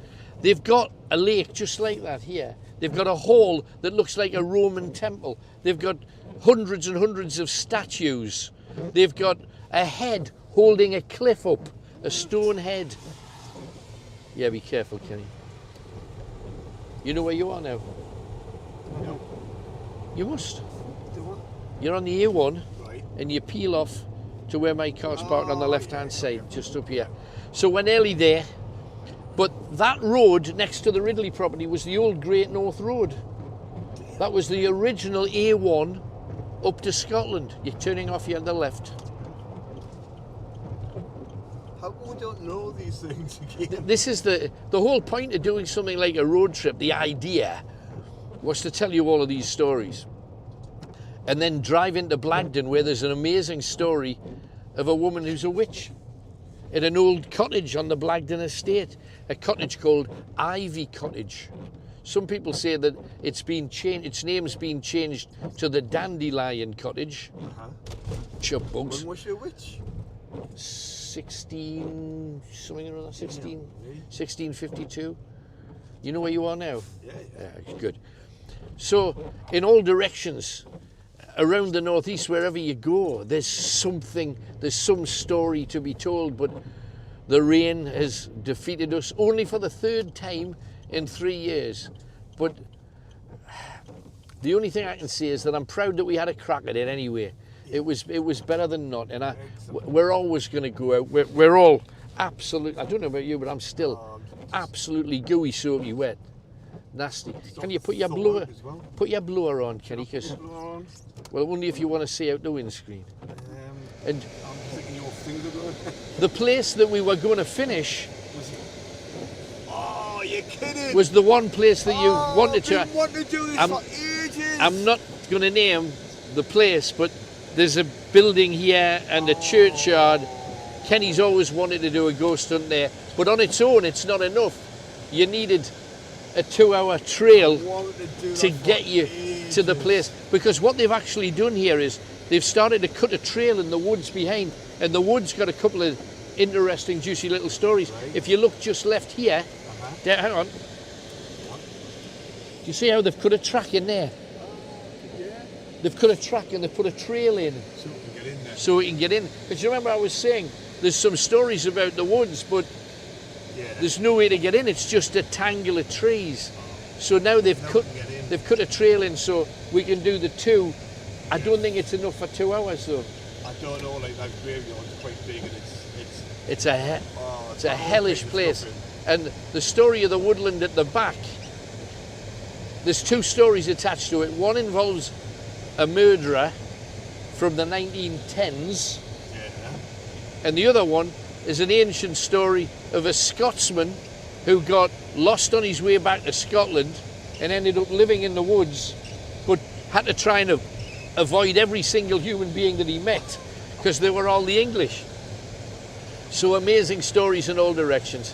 They've got a lake just like that here. They've got a hall that looks like a Roman temple. They've got hundreds and hundreds of statues. They've got a head holding a cliff up, a stone head. Yeah, be careful, Kenny. You know where you are now? No. You must. Do what? You're on the A1, Right. and you peel off to where my car's parked on the left-hand side, just up here. So we're nearly there. But that road next to the Ridley property was the old Great North Road. That was the original A1 up to Scotland. You're turning off here on the left. How come we don't know these things again? This is the whole point of doing something like a road trip. The idea was to tell you all of these stories. And then drive into Blagden, where there's an amazing story of a woman who's a witch in an old cottage on the Blagden estate, a cottage called Ivy Cottage. Some people say that it's been changed, its name's been changed to the Dandelion Cottage. Chub bugs. When was she a witch? 1652. You know where you are now? Yeah. Good. So, in all directions, around the northeast, wherever you go, there's some story to be told, but the rain has defeated us only for the third time in 3 years. But the only thing I can say is that I'm proud that we had a crack at it anyway. It was better than not, and we're always going to go out. We're all absolutely, I don't know about you, but I'm still absolutely gooey, soaky, wet. Nasty. Can you put your blower on, Kenny? Because, well, only if you want to see out the windscreen. And I'm thinking your finger going. the place that we were going to finish Oh, you're kidding! was the one place that you wanted to. I've been wanting to do this for ages. I'm not going to name the place, but there's a building here and a churchyard. Kenny's always wanted to do a ghost hunt there, but on its own, it's not enough. You needed a 2-hour trail to get you to the place, because what they've actually done here is they've started to cut a trail in the woods behind, and the woods got a couple of interesting, juicy little stories. Right. If you look just left here, there, hang on. Do you see how they've cut a track in there? Yeah. They've cut a track and they've put a trail in. So we can get in there. So we can get in. Because you remember I was saying there's some stories about the woods, but there's no way to get in. It's just a tangle of trees. So now they've cut a trail in so we can do the 2. I don't think it's enough for 2 hours though. I don't know, like that graveyard's quite big, and it's a hellish place. And the story of the woodland at the back, there's 2 stories attached to it. One involves a murderer from the 1910s, and the other one is an ancient story of a Scotsman who got lost on his way back to Scotland and ended up living in the woods, but had to try and avoid every single human being that he met because they were all the English. So amazing stories in all directions.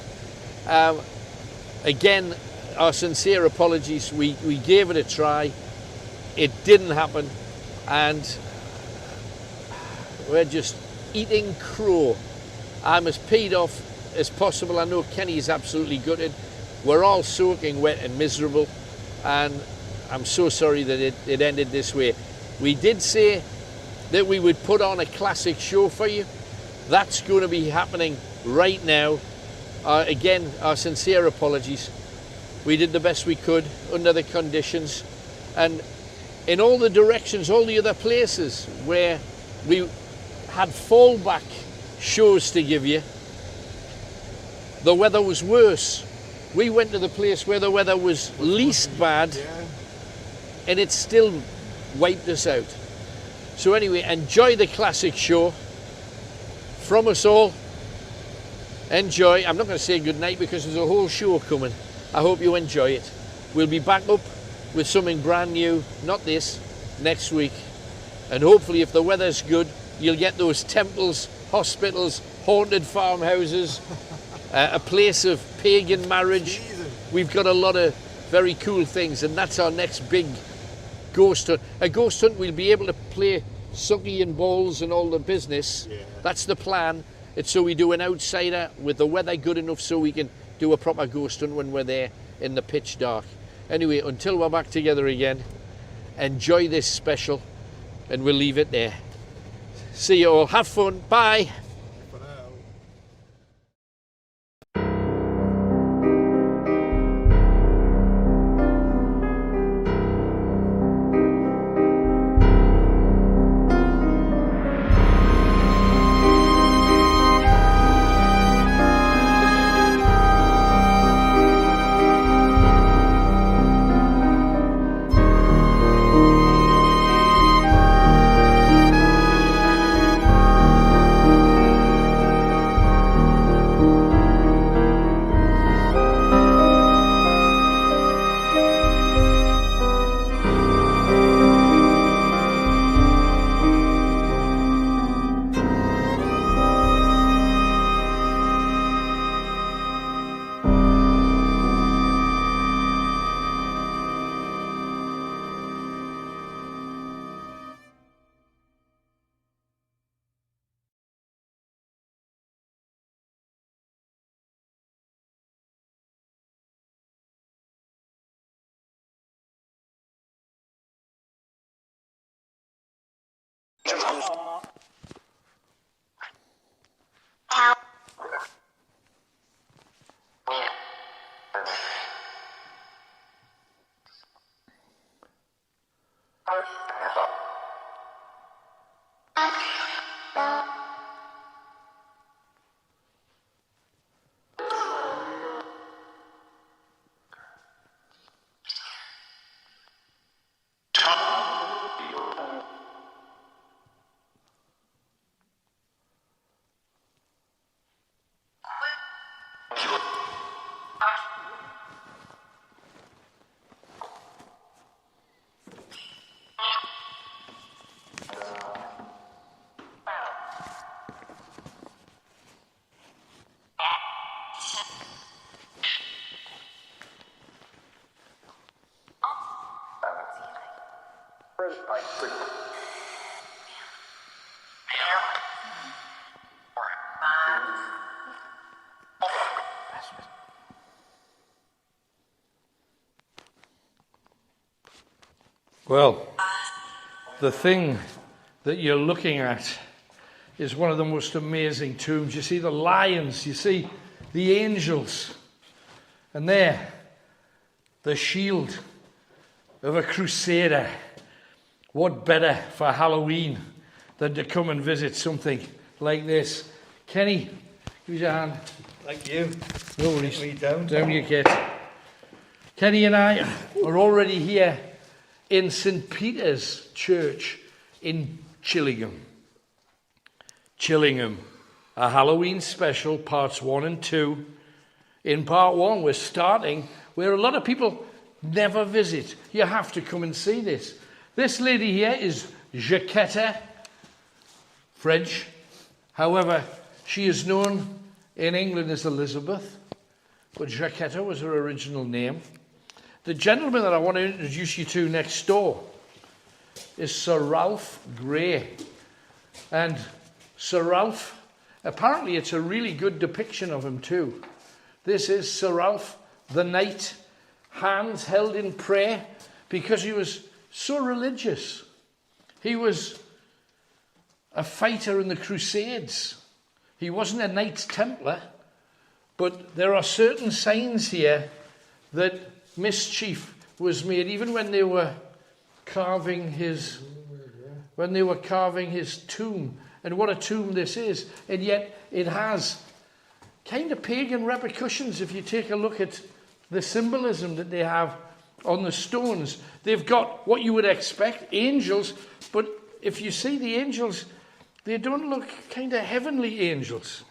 Again, our sincere apologies. We gave it a try. It didn't happen, and we're just eating crow. I'm as peed off as possible. I know Kenny is absolutely gutted. We're all soaking wet and miserable, and I'm so sorry that it ended this way. We did say that we would put on a classic show for you. That's going to be happening right now. Again, our sincere apologies. We did the best we could under the conditions, and in all the directions, all the other places where we had fallback shows to give you, the weather was worse. We went to the place where the weather was least bad, and it still wiped us out. So anyway, enjoy the classic show. From us all, enjoy. I'm not going to say goodnight because there's a whole show coming. I hope you enjoy it. We'll be back up with something brand new, not this, next week. And hopefully if the weather's good, you'll get those temples, hospitals, haunted farmhouses, a place of pagan marriage. We've got a lot of very cool things, and that's our next big ghost hunt. A ghost hunt, we'll be able to play sucky and balls and all the business. Yeah. That's the plan. It's so we do an outsider with the weather good enough so we can do a proper ghost hunt when we're there in the pitch dark. Anyway, until we're back together again, enjoy this special, and we'll leave it there. See you all. Have fun. Bye. Well, the thing that you're looking at is one of the most amazing tombs. You see the lions, you see the angels, and there, the shield of a crusader. What better for Halloween than to come and visit something like this? Kenny, give us your hand. Thank you. No worries. Me down. Down you get. Kenny and I are already here in St. Peter's Church in Chillingham. Chillingham, a Halloween special, parts 1 and 2. In part 1, we're starting where a lot of people never visit. You have to come and see this. This lady here is Jacquetta, French. However, she is known in England as Elizabeth, but Jacquetta was her original name. The gentleman that I want to introduce you to next door is Sir Ralph Gray. And Sir Ralph Apparently it's a really good depiction of him too. This is Sir Ralph the Knight, hands held in prayer, because he was so religious. He was a fighter in the Crusades. He wasn't a Knights Templar, but there are certain signs here that mischief was made, even when they were carving his tomb. And what a tomb this is. And yet it has kind of pagan repercussions if you take a look at the symbolism that they have on the stones. They've got what you would expect, angels, but if you see the angels, they don't look kind of heavenly angels.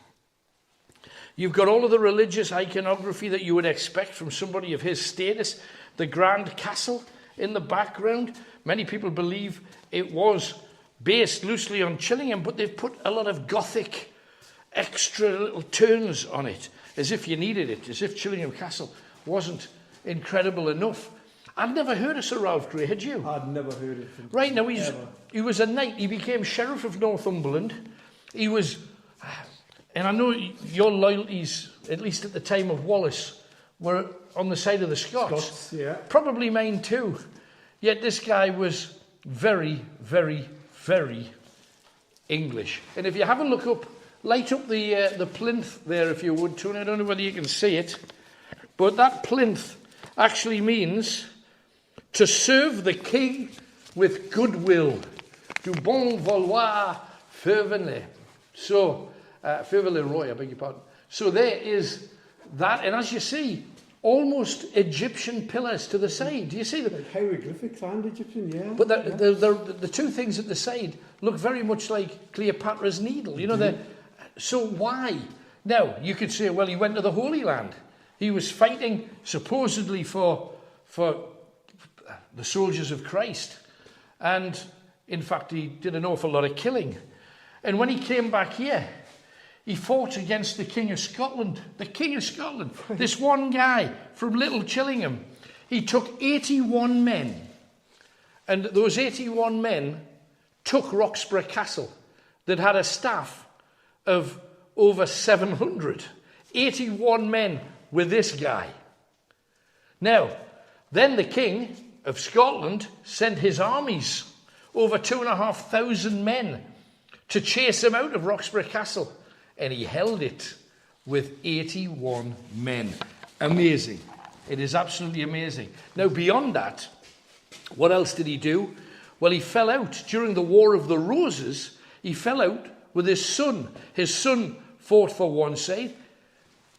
You've got all of the religious iconography that you would expect from somebody of his status. The grand castle in the background. Many people believe it was based loosely on Chillingham, but they've put a lot of Gothic extra little turns on it, as if you needed it, as if Chillingham Castle wasn't incredible enough. I'd never heard of Sir Ralph Grey, had you? I'd never heard of him. Right, now he was a knight. He became Sheriff of Northumberland. He was, and I know your loyalties, at least at the time of Wallace, were on the side of the Scots. Yeah. Probably mine too. Yet this guy was very, very, very English. And if you have a look up, light up the plinth there if you would, Tony. I don't know whether you can see it, but that plinth actually means to serve the king with goodwill. Du bon vouloir fervently. So, fervently roy, I beg your pardon. So there is that, and as you see, almost Egyptian pillars to the side. Do you see them? Like hieroglyphics and Egyptian, yeah. But the two things at the side look very much like Cleopatra's Needle. You know, so why? Now, you could say, well, he went to the Holy Land. He was fighting supposedly for the soldiers of Christ. And in fact, he did an awful lot of killing. And when he came back here, he fought against the King of Scotland. The King of Scotland, this one guy from Little Chillingham, he took 81 men. And those 81 men took Roxburgh Castle that had a staff of over 700. 81 men with this guy. Now, then the King of Scotland sent his armies, over 2,500 men, to chase him out of Roxburgh Castle. And he held it with 81 men. Amazing. It is absolutely amazing. Now, beyond that, what else did he do? Well, he fell out during the War of the Roses. He fell out with his son. His son fought for one side.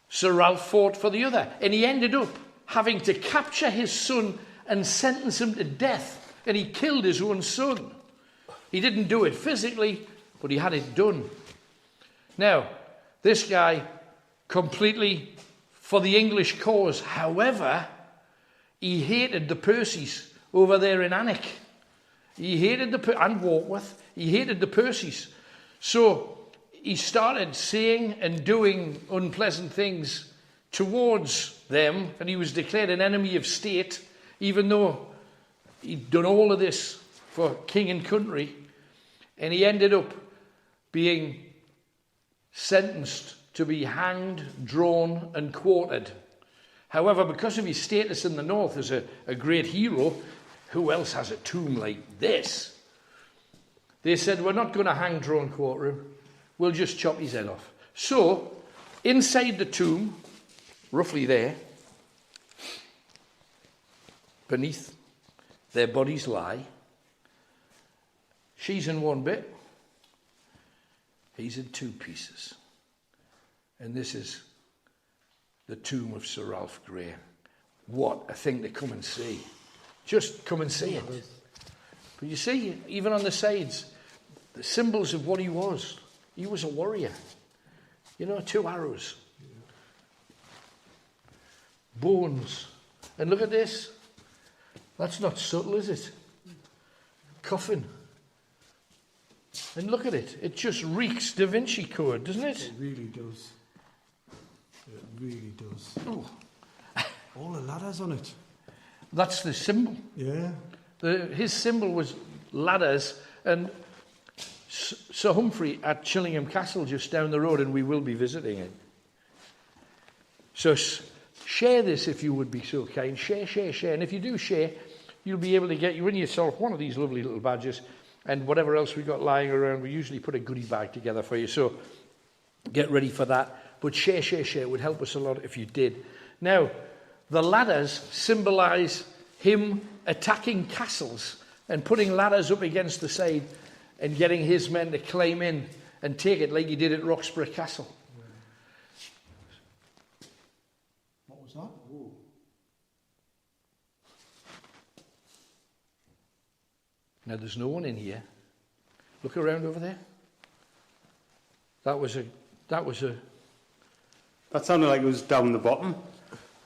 Sir Ralph fought for the other. And he ended up having to capture his son and sentence him to death. And he killed his own son. He didn't do it physically, but he had it done. Now, this guy, completely for the English cause. However, he hated the Percys over there in Alnwick. He hated and Warkworth. He hated the Percys. So he started saying and doing unpleasant things towards them, and he was declared an enemy of state, even though he'd done all of this for king and country. And he ended up being sentenced to be hanged, drawn, and quartered. However, because of his status in the north as a great hero, who else has a tomb like this? They said, we're not going to hang, draw, and quarter him. We'll just chop his head off. So, inside the tomb, roughly there, beneath their bodies lie. She's in one bit. He's in two pieces. And this is the tomb of Sir Ralph Grey. What a thing to come and see. Just come and see it. But you see, even on the sides, the symbols of what he was. He was a warrior. You know, 2 arrows. Bones. And look at this. That's not subtle, is it? Coffin. And look at it. It just reeks Da Vinci Code, doesn't it? It really does. It really does. Oh. All the ladders on it. That's the symbol. Yeah. His symbol was ladders, and Sir Humphrey at Chillingham Castle just down the road, and we will be visiting it. So share this if you would be so kind. Share. And if you do share, you'll be able to get you and yourself one of these lovely little badges and whatever else we got lying around. We usually put a goodie bag together for you. So get ready for that. But share. It would help us a lot if you did. Now, the ladders symbolise him attacking castles and putting ladders up against the side and getting his men to climb in and take it like he did at Roxburgh Castle. What was that? Ooh. Now, there's no one in here. Look around over there. That was a... That sounded like it was down the bottom.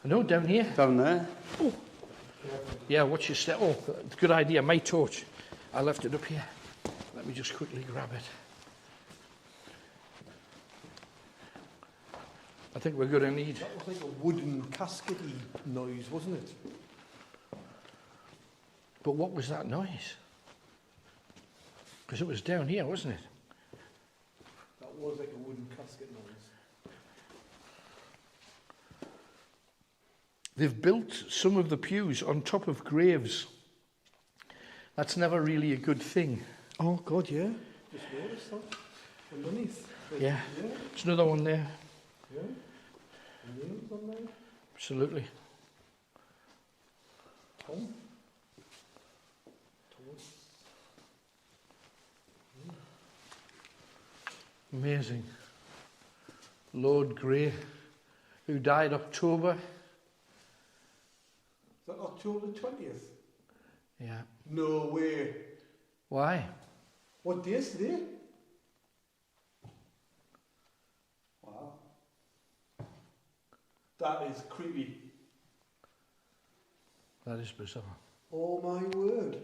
No, down here. Down there. Oh. Yeah, watch your step. Oh, good idea. My torch. I left it up here. Let me just quickly grab it. I think we're going to need... That was like a wooden caskety noise, wasn't it? But what was that noise? Because it was down here, wasn't it? That was like a wooden casket noise. They've built some of the pews on top of graves. That's never really a good thing. Oh, God, yeah. Just noticed that. Underneath. Yeah. There's another one there. Yeah. Nails on there. Absolutely. Tom. Amazing. Lord Grey, who died October. Is that October 20th? Yeah. No way. Why? What day is today? Wow. That is creepy. That is bizarre. Oh my word.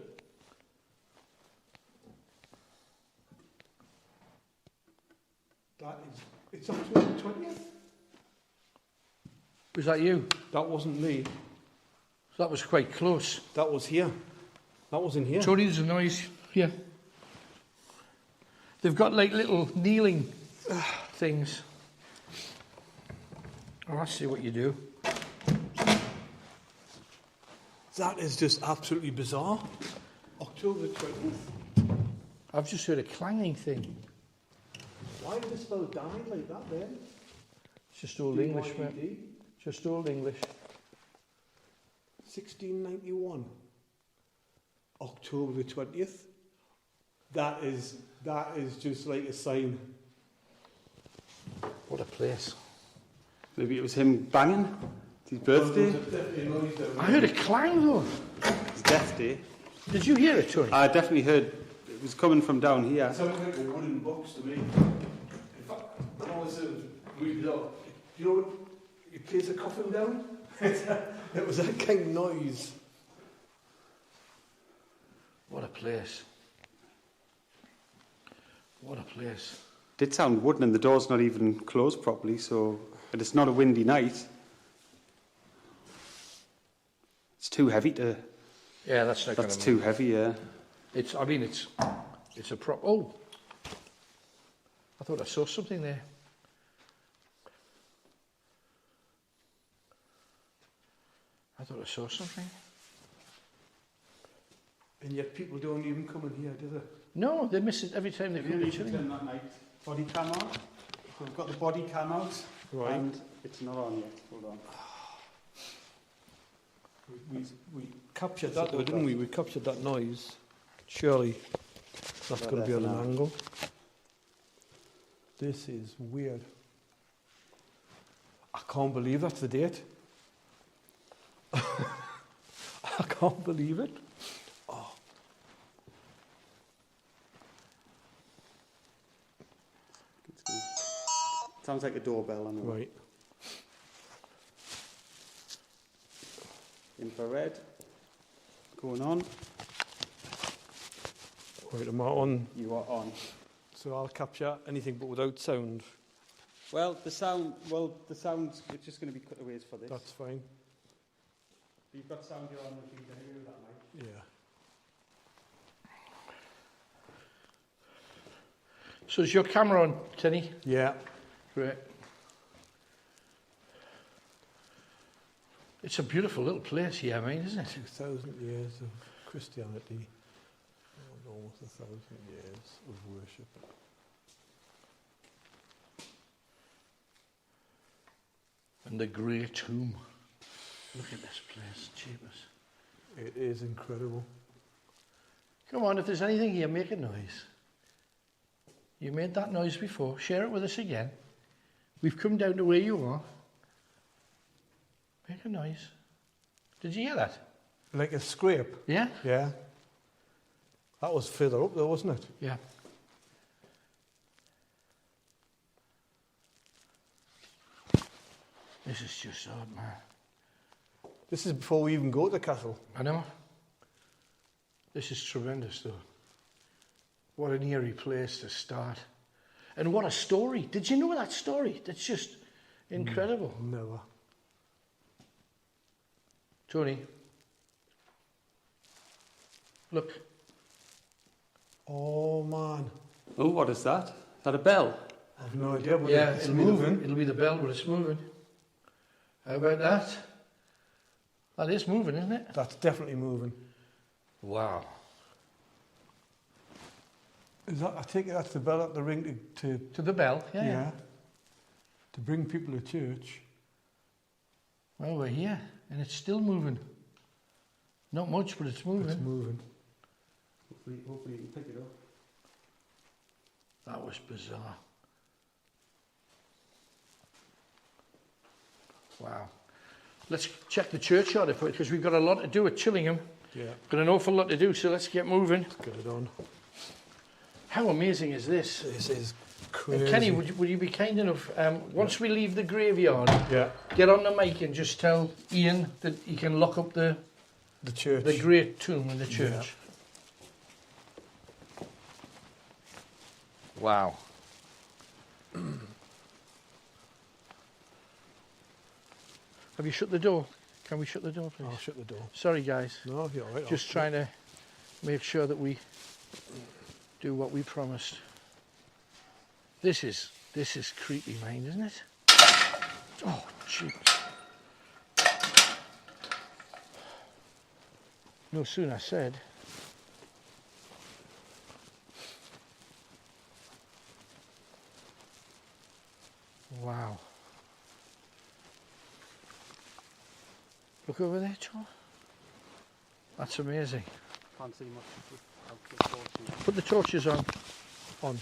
It's October 20th? Was that you? That wasn't me. That was quite close. That was here. That was in here. Tony, there's a noise here. They've got like little kneeling things. Oh, I see what you do. That is just absolutely bizarre. October 20th? I've just heard a clanging thing. Why did this fellow die like that then? It's just old English, mate. Just old English. 1691. October the 20th. That is just like a sign. What a place. Maybe it was him banging. It's his birthday. I heard a clang though. His death day. Did you hear it, Tony? I definitely heard it was coming from down here. It sounded like a wooden box to me. In fact, I always read it up. You know when you place a coffin down? It was that kind of noise. What a place. What a place. Did sound wooden and the door's not even closed properly, so... And it's not a windy night. It's too heavy to... Yeah, that's not going to That's too heavy, yeah. It's a prop. Oh, I thought I saw something there. I thought I saw something. And yet people don't even come in here, do they? No, they miss it every time they come to Chillingham. that night. Body cam on. So we've got the body cam out. Right. And it's not on yet. Hold on. We captured that though, didn't we? We captured that noise. Surely that's going to be on an angle. This is weird. I can't believe that's the date. I can't believe it. Oh. Sounds like a doorbell on the Right. Infrared. Going on. Right, am I on? You are on. So I'll capture anything but without sound. Well, the sound's it's just going to be cutaways for this. That's fine. You've got sound here on the hear that, mate. Yeah. So is your camera on, Tenny? Yeah. Great. It's a beautiful little place here, I mean, isn't it? 2,000 years of Christianity. Almost 1,000 years of worship. And the Great Tomb. Look at this place, jeepers. It is incredible. Come on, if there's anything here, make a noise. You made that noise before. Share it with us again. We've come down to where you are. Make a noise. Did you hear that? Like a scrape? Yeah? Yeah. That was further up though, wasn't it? Yeah. This is just odd, man. This is before we even go to the castle. I know. This is tremendous, though. What an eerie place to start. And what a story. Did you know that story? That's just incredible. Never. Tony, look. Oh man. Oh, what is that? Is that a bell? I've no idea, but Yeah, it's it'll moving. It'll be the bell, but it's moving. How about that? That is moving, isn't it? That's definitely moving. Wow. Is that? I take it that's the bell at the ring to To the bell, yeah. yeah. To bring people to church. Well, we're here, and it's still moving. Not much, but it's moving. It's moving. Hopefully you can pick it up. That was bizarre. Wow. Let's check the churchyard because we've got a lot to do at Chillingham. Yeah. Got an awful lot to do, so let's get moving. Get it on. How amazing is this? This is crazy. Kenny, would you be kind enough, once we leave the graveyard, Yeah. get on the mic and just tell Ian that he can lock up the church. the great tomb in the church. Wow. Have you shut the door? Can we shut the door, please? I'll shut the door. Sorry, guys. No, you're all right. Just trying to make sure that we do what we promised. This is creepy, mind, isn't it? Oh, jeez. No sooner said. Wow. Look over there, John. That's amazing. Can't see much. Put the torches on. On.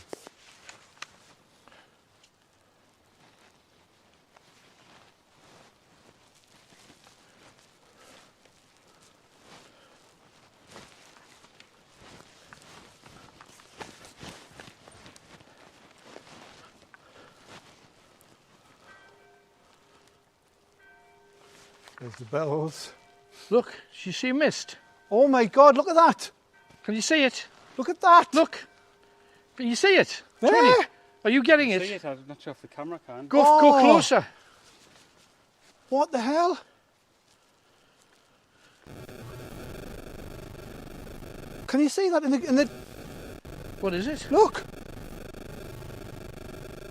There's the bells. Look, you see mist? Oh my God, look at that. Can you see it? Look at that. Look. Can you see it? There. Tony, are you getting See it? it? I'm not sure if the camera can. Go Oh. closer. What the hell? Can you see that in the What is it? look?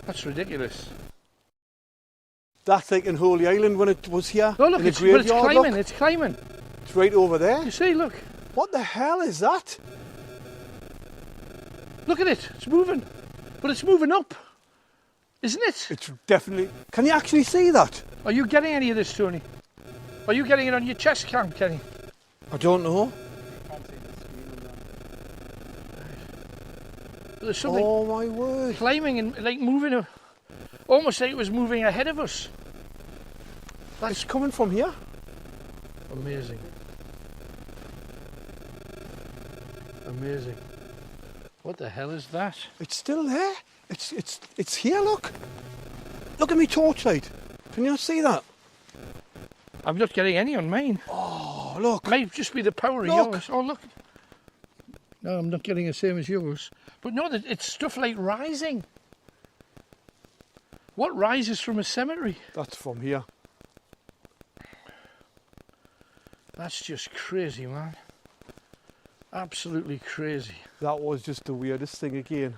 That's ridiculous. That's like in Holy Island when it was here. Oh, look, in the but it's graveyard, climbing, look. it's climbing. It's right over there. You see, look. What the hell is that? Look at it. It's moving. But it's moving up. Isn't it? It's definitely... Can you actually see that? Are you getting any of this, Tony? Are you getting it on your chest cam, Kenny? I don't know. There's something Oh my word. climbing and like moving, almost like it was moving ahead of us. It's coming from here. Amazing. Amazing. What the hell is that? It's still there. It's here, look. Look at me torchlight. Can you not see that? I'm not getting any on mine. Oh, look. Might just be the power of Look. yours. Oh, look. No, I'm not getting the same as yours. But no, it's stuff like rising. What rises from a cemetery? That's from here. That's just crazy, man. Absolutely crazy. That was just the weirdest thing again.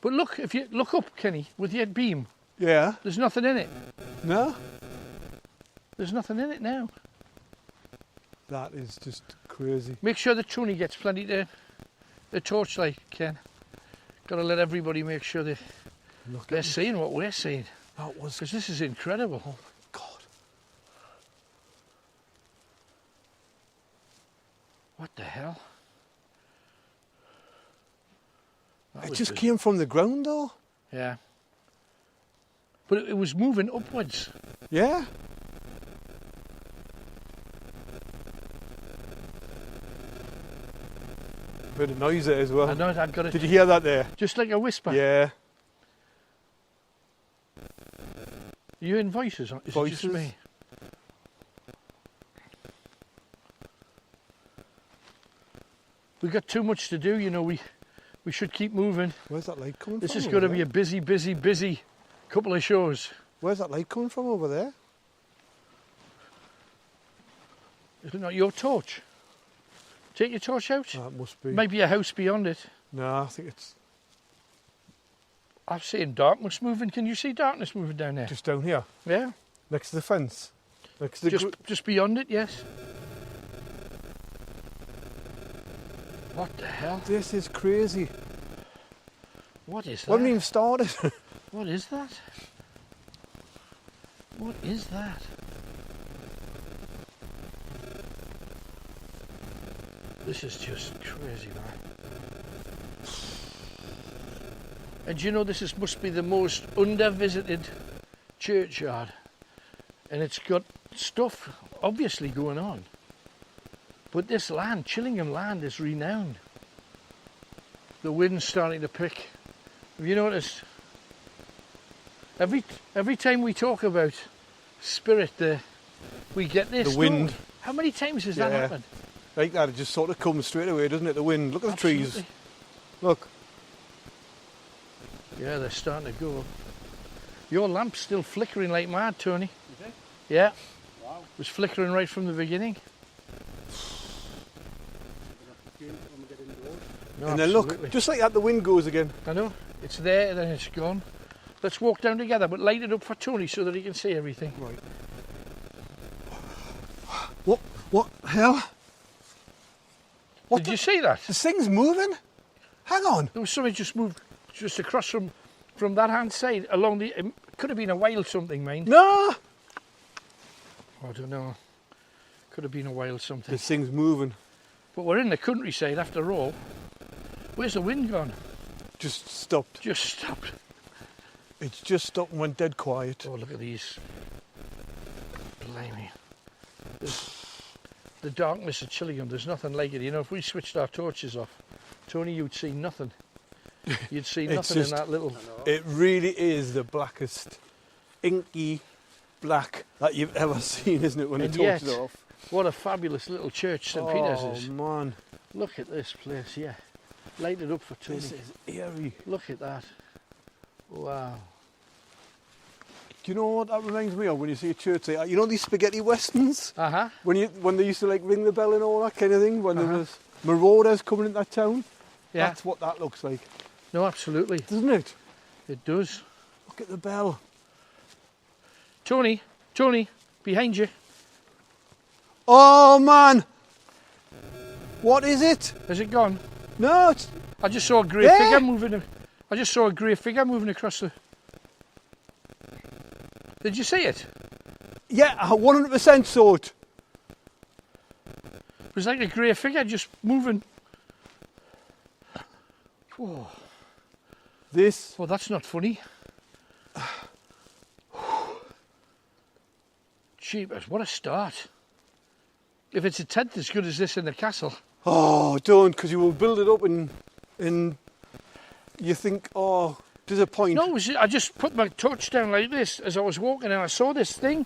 But look, if you look up, Kenny, with your beam, Yeah. there's nothing in it. No? There's nothing in it now. That is just crazy. Make sure that Tony gets plenty to the torchlight, Ken. Got to let everybody make sure they're seeing what we're seeing. That was... Because this is incredible. Oh, my God. What the hell? That It was just good. came from the ground, though. Yeah. But it was moving upwards. Yeah. Bit of noise there as well. I know I've got it. Did you hear that there? Just like a whisper. Yeah. Are you in voices? Or is it just Voices. me? We've got too much to do, you know. We should keep moving. Where's that light coming This from? is over going to there? be a busy, busy, busy couple of shows. Where's that light coming from over there? Is it not your torch? Take your torch out. That must be. Maybe a house beyond it. No, I think it's I've seen darkness moving. Can you see darkness moving down there? just down here, Yeah. next to the fence. Next to the Just beyond it, yes. What the hell? This is crazy. What is We haven't that? even started. What is that? What is that? This is just crazy, man. And do you know this must be the most under-visited churchyard, and it's got stuff obviously going on. But this land, Chillingham land, is renowned. The wind's starting to pick. Have you noticed? Every time we talk about spirit, we get this. The wind. don't we? How many times has that Yeah. happened? Like that, it just sort of comes straight away, doesn't it? The wind. Look at the trees. Absolutely. Look. Yeah, they're starting to go. Your lamp's still flickering like mad, Tony. Is it? Yeah. Wow. It was flickering right from the beginning. No, And then absolutely. look, just like that, the wind goes again. I know. It's there, then it's gone. Let's walk down together, but light it up for Tony so that he can see everything. Right. What hell? What Did you see that? This thing's moving? Hang on. There was something just moved just across from that hand side along the. It could have been a whale something, mind. No! I don't know. Could have been a whale something. This thing's moving. But we're in the countryside after all. Where's the wind gone? Just stopped. Just stopped. It's just stopped and went dead quiet. Oh, look at these. Blimey. The darkness of Chillingham, there's nothing like it. You know, if we switched our torches off, Tony, you'd see nothing. You'd see It's nothing just- in that little... It really is the blackest, inky black that you've ever seen, isn't it, when And the torch is yet- off? What a fabulous little church St Peter's is. Oh, man. Look at this place, yeah. Light it up for Tony. This is eerie. Look at that. Wow. Do you know what that reminds me of when you see a church like that? You know these spaghetti westerns? Uh-huh. When they used to like ring the bell and all that kind of thing? When there Uh-huh. was marauders coming into that town? Yeah. That's what that looks like, No, absolutely. doesn't it? It does. Look at the bell. Tony, behind you. Oh, man! What is it? Has it gone? No, it's... I just saw a grey There. figure moving. I just saw a grey figure moving across the... Did you see it? Yeah, I 100% saw it. It was like a grey figure just moving. Whoa. This... Well, that's not funny. Jeepers, what a start. If it's a tenth as good as this in the castle. Oh, don't, because you will build it up and you think, oh, disappoint. No, I just put my torch down like this as I was walking and I saw this thing.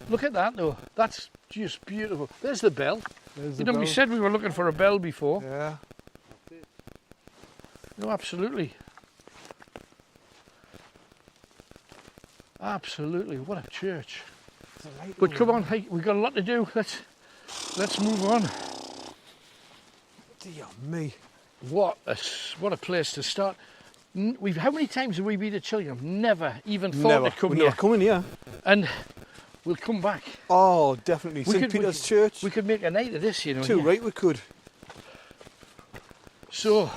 Look at that though. That's just beautiful. There's the bell. There's You the know, we bell. said we were looking for a bell before. Yeah. No, absolutely. Absolutely. What a church. But come on, hey, we've got a lot to do. Let's move on. Dear me. What a place to start. How many times have we been to Chillingham? Never even thought to come We're here. not coming here. And we'll come back. Oh, definitely. St. Peter's Church. We could make a night of this, you know. Too here. right, we could. So,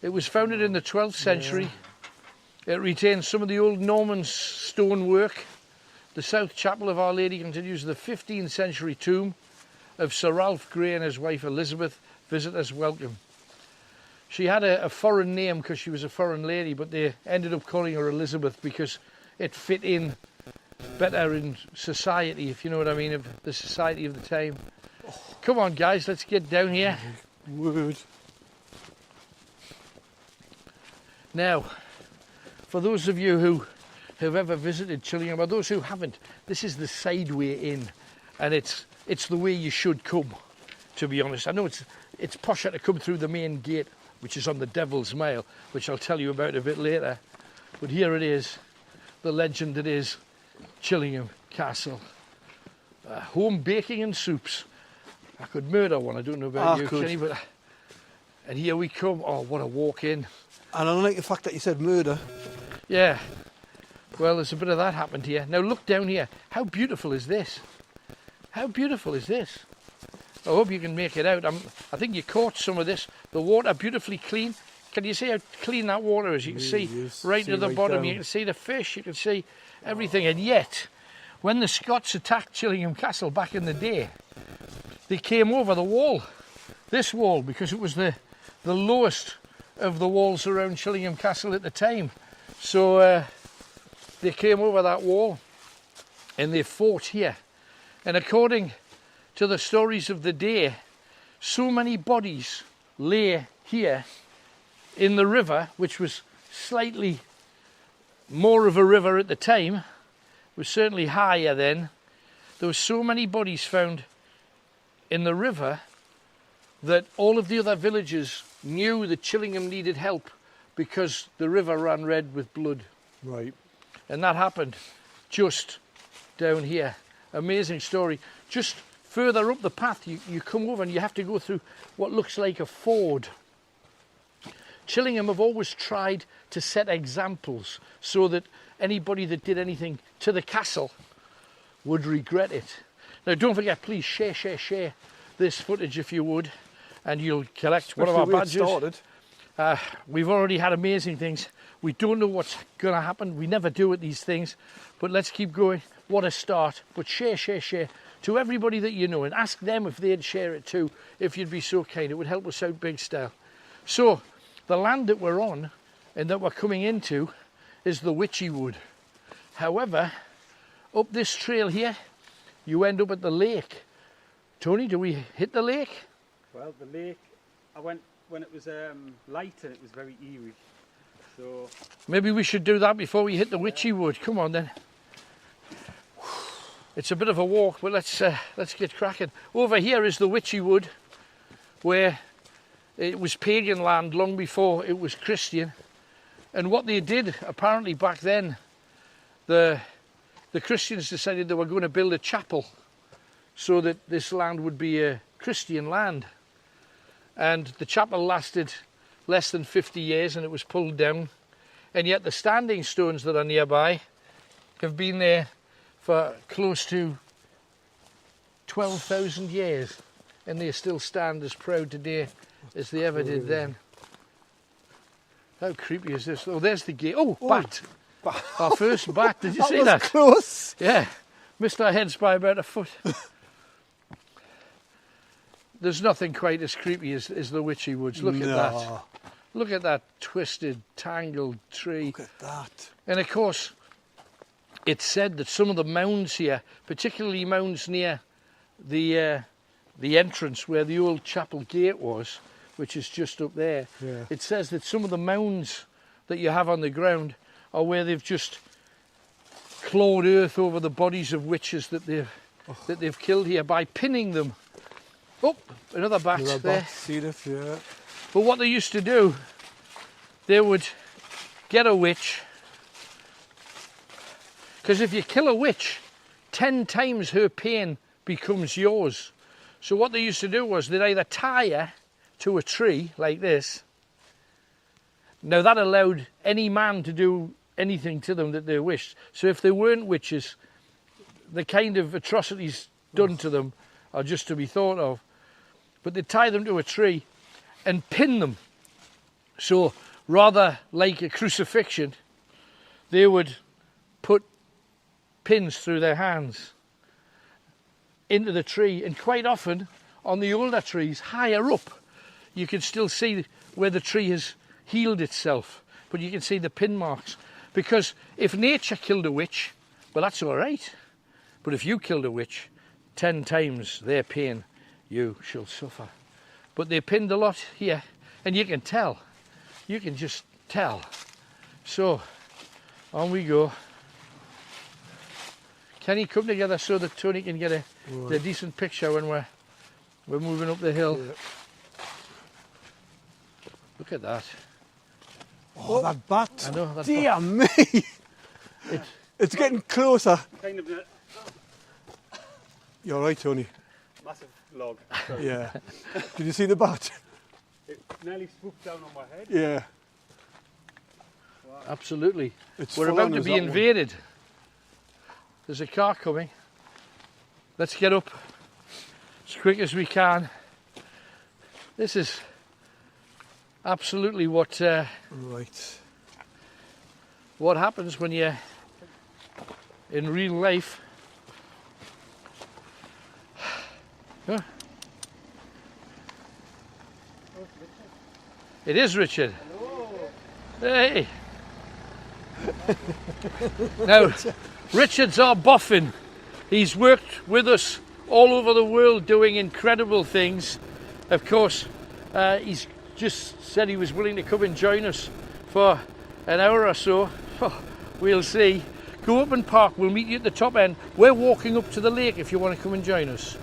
it was founded in the 12th century. It retains some of the old Norman stonework. The south chapel of Our Lady continues the 15th century tomb of Sir Ralph Grey and his wife Elizabeth. Visitors welcome. She had a foreign name because she was a foreign lady, but they ended up calling her Elizabeth because it fit in better in society, if you know what I mean, of the society of the time. Come on, guys, let's get down here. Word. Now, for those of you who have ever visited Chillingham, or those who haven't, this is the side way in, and it's the way you should come, to be honest. I know it's posher to come through the main gate, which is on the Devil's Mile, which I'll tell you about a bit later. But here it is, the legend that is Chillingham Castle. Home baking and soups. I could murder one, I don't know about you, Kenny, but... And here we come. Oh, what a walk in. And I don't like the fact that you said murder. Yeah. Well, there's a bit of that happened here. Now look down here. How beautiful is this? How beautiful is this? I hope you can make it out. I think you caught some of this. The water beautifully clean. Can you see how clean that water is? You can see right to the bottom. You can see the fish. You can see everything. And yet, when the Scots attacked Chillingham Castle back in the day, they came over the wall. This wall, because it was the lowest of the walls around Chillingham Castle at the time. So they came over that wall and they fought here. And according to the stories of the day, so many bodies lay here in the river, which was slightly more of a river at the time, was certainly higher then. There were so many bodies found in the river that all of the other villagers knew that Chillingham needed help because the river ran red with blood. Right. And that happened just down here. Amazing story. Just further up the path, you come over and you have to go through what looks like a ford. Chillingham have always tried to set examples so that anybody that did anything to the castle would regret it. Now don't forget, please share this footage if you would, and you'll collect one of our badges. We've already had amazing things. We don't know what's going to happen. We never do at these things, but let's keep going. What a start. But share to everybody that you know, and ask them if they'd share it too, if you'd be so kind. It would help us out big style. So the land that we're on and that we're coming into is the Witchy Wood. However, up this trail here, you end up at the lake. Tony, do we hit the lake? Well, the lake, I went when it was light and it was very eerie. So maybe we should do that before we hit the Witchy Wood. Come on then. It's a bit of a walk, but let's get cracking. Over here is the Witchy Wood, where it was pagan land long before it was Christian. And what they did, apparently back then, the Christians decided they were going to build a chapel so that this land would be a Christian land. And the chapel lasted less than 50 years and it was pulled down. And yet the standing stones that are nearby have been there for close to 12,000 years. And they still stand as proud today as they ever did then. How creepy is this? Oh, there's the gate. Oh, bat. Our first bat. Did you see that? Close. Yeah. Missed our heads by about a foot. There's nothing quite as creepy as the Witchy Woods. Look at that. Look at that twisted, tangled tree. Look at that. And of course, it's said that some of the mounds here, particularly mounds near the entrance where the old chapel gate was, which is just up there, it says that some of the mounds that you have on the ground are where they've just clawed earth over the bodies of witches that they've killed here by pinning them. Oh, another bat there. See this, yeah. But what they used to do, they would get a witch, because if you kill a witch, 10 times her pain becomes yours. So what they used to do was they'd either tie her to a tree like this, Now that allowed any man to do anything to them that they wished. So if they weren't witches, the kind of atrocities done to them are just to be thought of. But they tie them to a tree and pin them. So rather like a crucifixion, they would put pins through their hands into the tree, and quite often on the older trees higher up you can still see where the tree has healed itself, but you can see the pin marks, because if nature killed a witch, well, that's all right, but if you killed a witch, 10 times their pain you shall suffer. But they pinned a lot here, and you can just tell. So on we go. Can you come together so that Tony can get a decent picture when we're moving up the hill? Yeah. Look at that. Oh, that bat. I know, that Dear me. It's getting closer. Kind of a You're right, Tony. massive log. Yeah. Did you see the bat? It nearly swooped down on my head. Yeah. Absolutely. It's We're full about on to as be that one. invaded. There's a car coming. Let's get up as quick as we can. This is absolutely what Right. happens when you're in real life. Huh? It is Richard. Hey. Now, Richard's our boffin. He's worked with us all over the world doing incredible things. Of course, he's just said he was willing to come and join us for an hour or so. Oh, we'll see. Go up and park. We'll meet you at the top end. We're walking up to the lake if you want to come and join us.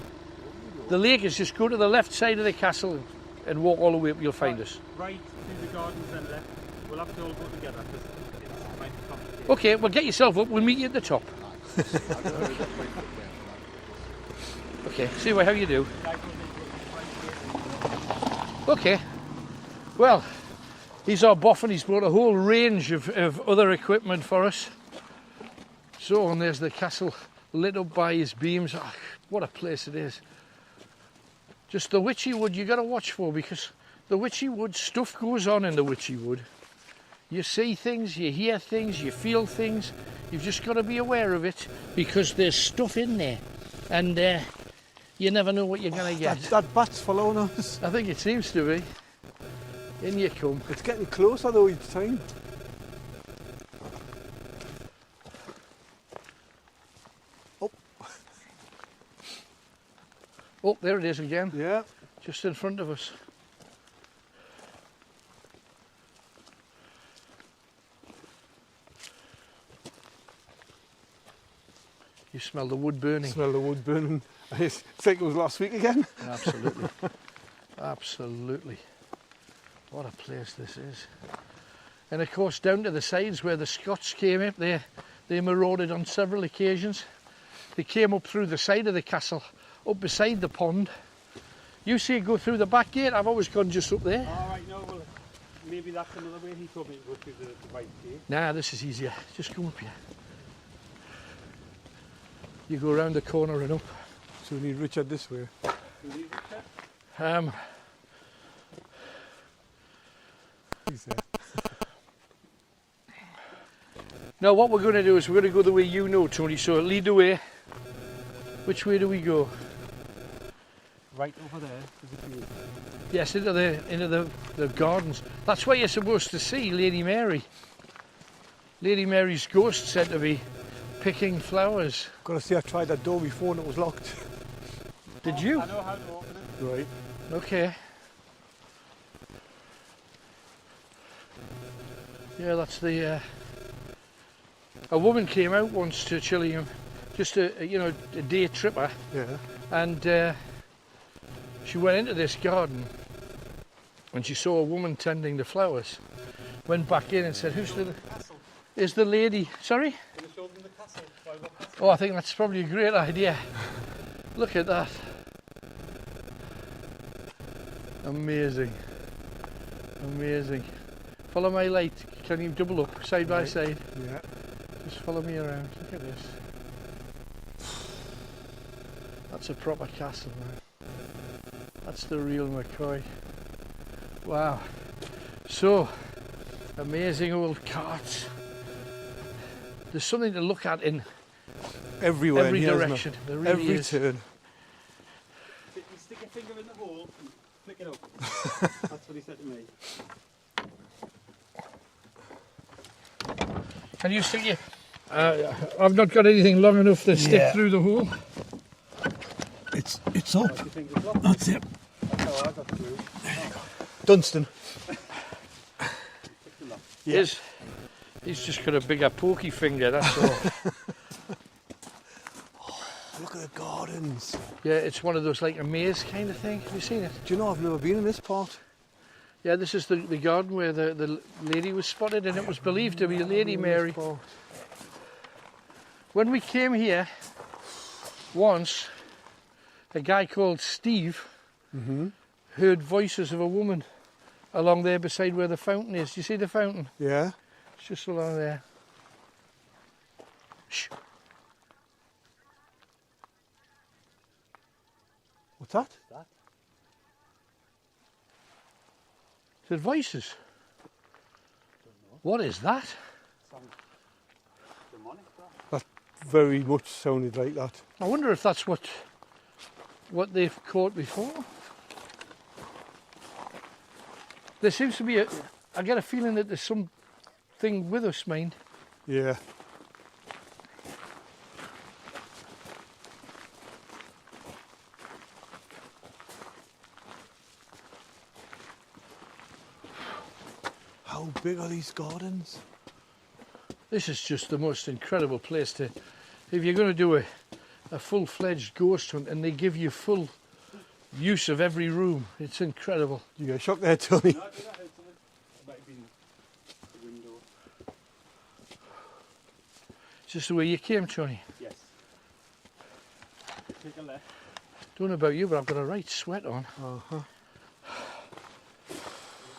The lake is just go to the left side of the castle and walk all the way up. You'll find us. Right through the gardens and left. We'll have to all go together because it might be complicated. Okay, well, get yourself up. We'll meet you at the top. Okay, see how you do. Okay. Well, he's our boffin. He's brought a whole range of other equipment for us. So, and there's the castle lit up by his beams. Oh, what a place it is. Just the witchy wood you got to watch for, because the witchy wood, stuff goes on in the witchy wood. You see things, you hear things, you feel things. You've just got to be aware of it, because there's stuff in there, and you never know what you're going to get. That bat's following us. I think it seems to be. In you come. It's getting closer though each time. Oh, there it is again. Yeah. Just in front of us. You smell the wood burning. Smell the wood burning. It's like it was last week again. Absolutely. Absolutely. What a place this is. And of course down to the sides where the Scots came up, they marauded on several occasions. They came up through the side of the castle, up beside the pond. You see go through the back gate, I've always gone just up there. All right, no, well, maybe that's another way. He told me to go through the right gate. Nah, this is easier. Just come up here. You go around the corner and up. So we need Richard this way. He's there. Now what we're going to do is we're going to go the way you know, Tony, so lead the way. Which way do we go? Right over there. Yes, into the gardens. That's where you're supposed to see Lady Mary. Lady Mary's ghost said to be picking flowers. Gotta say, I tried that door before and it was locked. Did you? I know how to open it. Right. Okay. Yeah, that's the. A woman came out once to Chillingham, just a day tripper, Yeah. and she went into this garden, and she saw a woman tending the flowers. Went back in and said, "Who's the? Is the lady? Sorry? Can I show them the castle? Oh, I think that's probably a great idea. Look at that. Amazing. Amazing. Follow my light. Can you double up side by side? Yeah. Just follow me around. Look at this. That's a proper castle, man. That's the real McCoy. Wow. So, amazing old carts. There's something to look at in Everywhere. every in here, isn't direction. there? There really Every is. turn. You stick your finger in the hole and flick it up. That's what he said to me. Can you stick your... I've not got anything long enough to stick through the hole. It's up. That's it. That's how I got through. Dunstan. Yeah. He's just got a bigger pokey finger, that's all. Look at the gardens. Yeah, it's one of those like a maze kind of thing. Have you seen it? Do you know I've never been in this part? Yeah, this is the garden where the lady was spotted, and it was believed to be Lady Mary. When we came here once, a guy called Steve heard voices of a woman along there beside where the fountain is. Do you see the fountain? Yeah. It's just along there. Shh. What's that? The voices. What is that? That very much sounded like that. I wonder if that's what they've caught before. There seems to be I get a feeling that there's something with us, mind. Yeah. How big are these gardens? This is just the most incredible place to, if you're going to do a full-fledged ghost hunt and they give you full use of every room, it's incredible. You got shocked there, Tony. No, I did that. It might have been the window. Is this the way you came, Tony? Yes. Take a left. Don't know about you, but I've got a right sweat on. Uh-huh.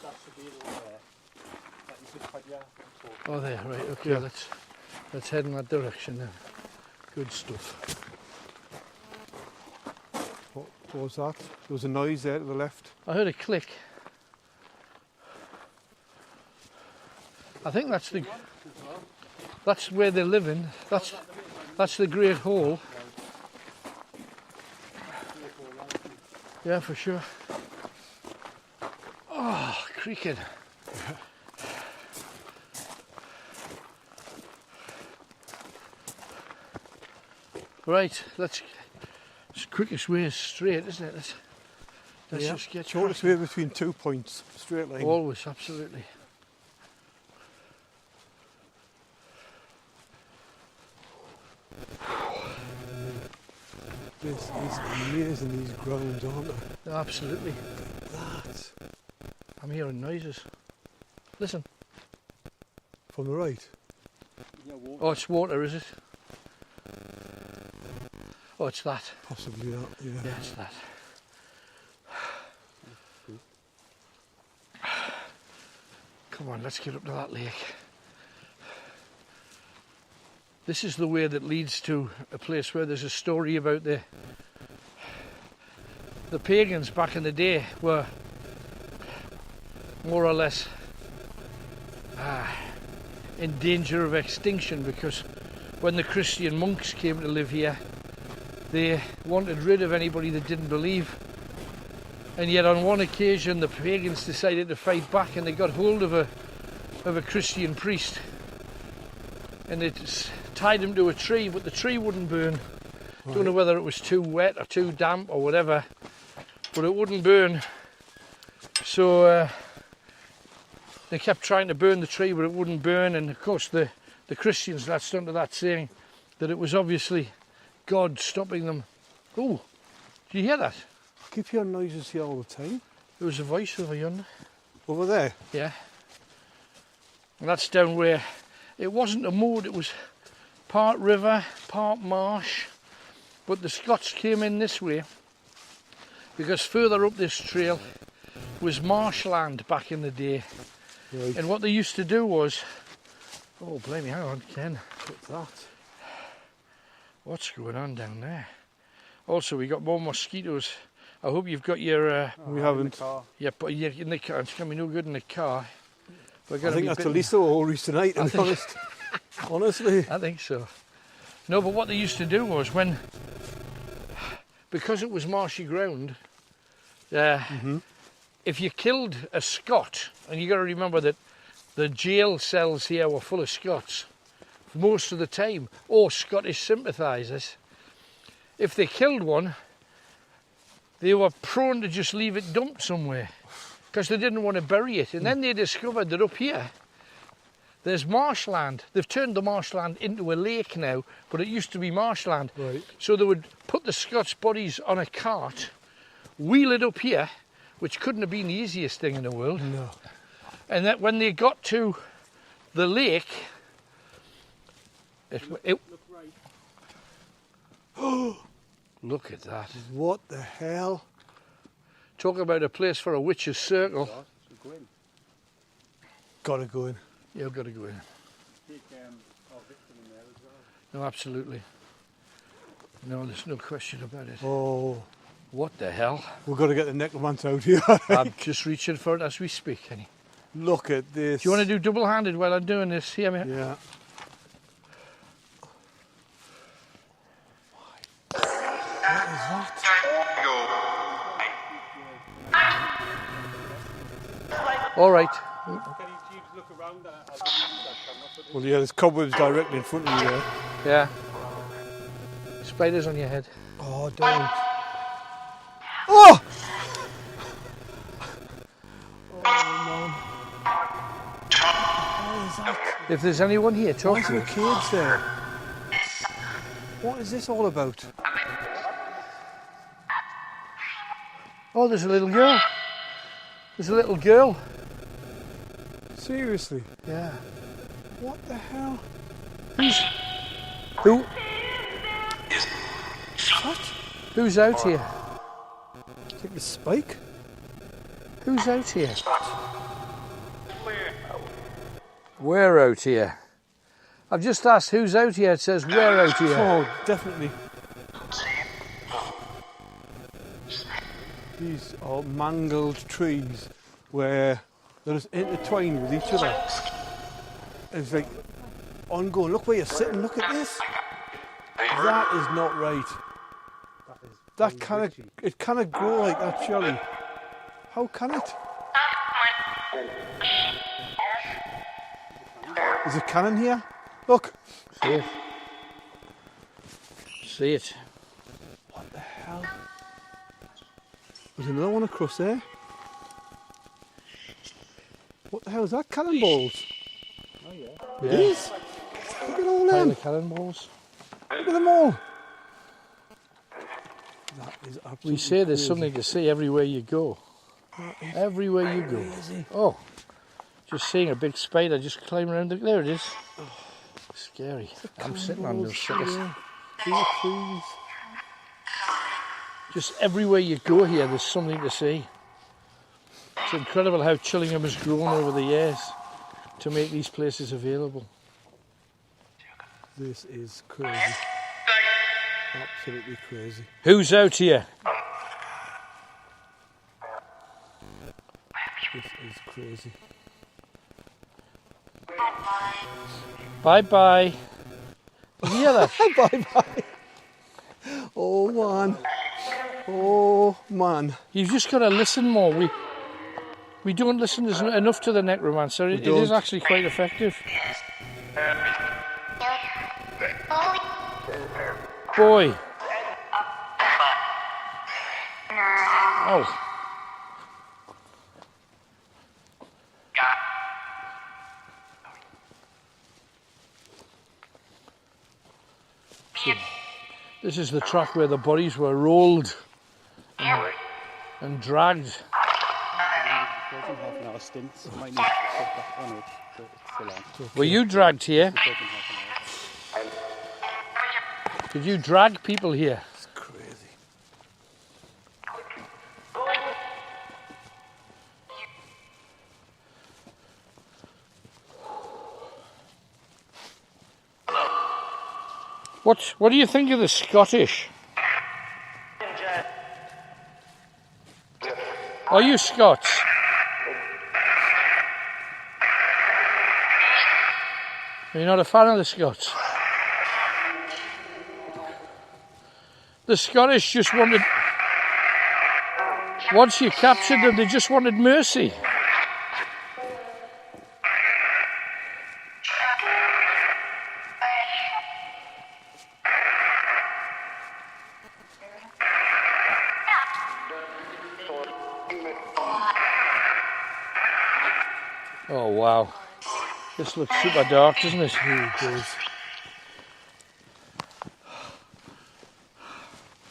That's the gate over there. That you just put your foot. Oh, there, right, okay, Yeah. let's head in that direction then. Good stuff. What was that? There was a noise there to the left. I heard a click. I think that's where they're living. That's the Great Hall. Yeah, for sure. Oh, creaking. Right, it's the quickest way is straight, isn't it? Let's just get shortest way between 2 points, straight line. Always, absolutely. This is amazing, these grounds, aren't they? Absolutely. That. I'm hearing noises. Listen. From the right. Oh, it's water, is it? Oh, it's that. Possibly that, yeah. Yeah, it's that. Come on, let's get up to that lake. This is the way that leads to a place where there's a story about the pagans back in the day were more or less in danger of extinction, because when the Christian monks came to live here, they wanted rid of anybody that didn't believe. And yet on one occasion the pagans decided to fight back, and they got hold of a Christian priest, and they tied him to a tree, but the tree wouldn't burn. Right. Don't know whether it was too wet or too damp or whatever, but it wouldn't burn. So they kept trying to burn the tree, but it wouldn't burn. And of course the Christians latched onto that, saying that it was obviously God stopping them. Oh, do you hear that? I keep hearing noises here all the time. There was a voice over yonder. Over there? Yeah. And that's down where it wasn't a moat, it was part river, part marsh. But the Scots came in this way because further up this trail was marshland back in the day. Right. And what they used to do was, oh blimey, hang on, Ken. What's that? What's going on down there? Also, we got more mosquitoes. I hope you've got your We haven't. yeah, but you're in the car. It's gonna be no good in the car. We're I gonna think be that's bitten. the least of our worries tonight, to be honest. Honestly. I think so. No, but what they used to do was because it was marshy ground, if you killed a Scot, and you got to remember that the jail cells here were full of Scots most of the time, or Scottish sympathisers, if they killed one, they were prone to just leave it dumped somewhere because they didn't want to bury it. And then they discovered that up here, there's marshland. They've turned the marshland into a lake now, but it used to be marshland. Right. So they would put the Scots' bodies on a cart, wheel it up here, which couldn't have been the easiest thing in the world. No. And that when they got to the lake, look at that. What the hell? Talk about a place for a witch's circle. Gotta go in. You've got to go in. No, absolutely. No, there's no question about it. Oh, What the hell? we've got to get the necromancer out here. I'm just reaching for it as we speak, Kenny. Look at this. Do you want to do double-handed while I'm doing this? Here, mate. Yeah. All right. Well, yeah, there's cobwebs directly in front of you there. Yeah. Spiders on your head. Oh, don't. Oh! If there's anyone here, Why talk is to there us. kids there? What is this all about? Oh, there's a little girl. There's a little girl. Seriously? Yeah. What the hell? Who? What? Who's out here? Take the spike? Who's out here? We're out here. I've just asked who's out here. It says we're out here. Oh, definitely. These are mangled trees where they're just intertwined with each other. It's like ongoing. Look where you're sitting. Look at this. That is not right. That it cannot grow like that, surely. How can it? There's a cannon here. Look. See it. See it. What the hell? There's another one across there. What the hell is that? Cannonballs? Yeah. It is. Look at all Pile them. of cannonballs. Look at them all. That is absolutely We say there's crazy. something to see everywhere you go. Everywhere you go. Crazy. Oh, just seeing a big spider just climb around. There it is. Scary. I'm sitting on those suckers. These are trees. Just everywhere you go here, there's something to see. It's incredible how Chillingham has grown over the years to make these places available. This is crazy. Absolutely crazy. Who's out here? This is crazy. Bye-bye. Did you hear that? Bye-bye. Oh, man. Oh, man. You've just got to listen more. We don't listen enough to the necromancer. It is don't. actually quite effective. Boy. Oh. This is the track where the bodies were rolled and dragged. Were you dragged here? Did you drag people here? It's crazy. What do you think of the Scottish? Are you Scots? Are you not a fan of the Scots? The Scottish just wanted, once you captured them, they just wanted mercy. Oh wow, this looks super dark, doesn't it? It does.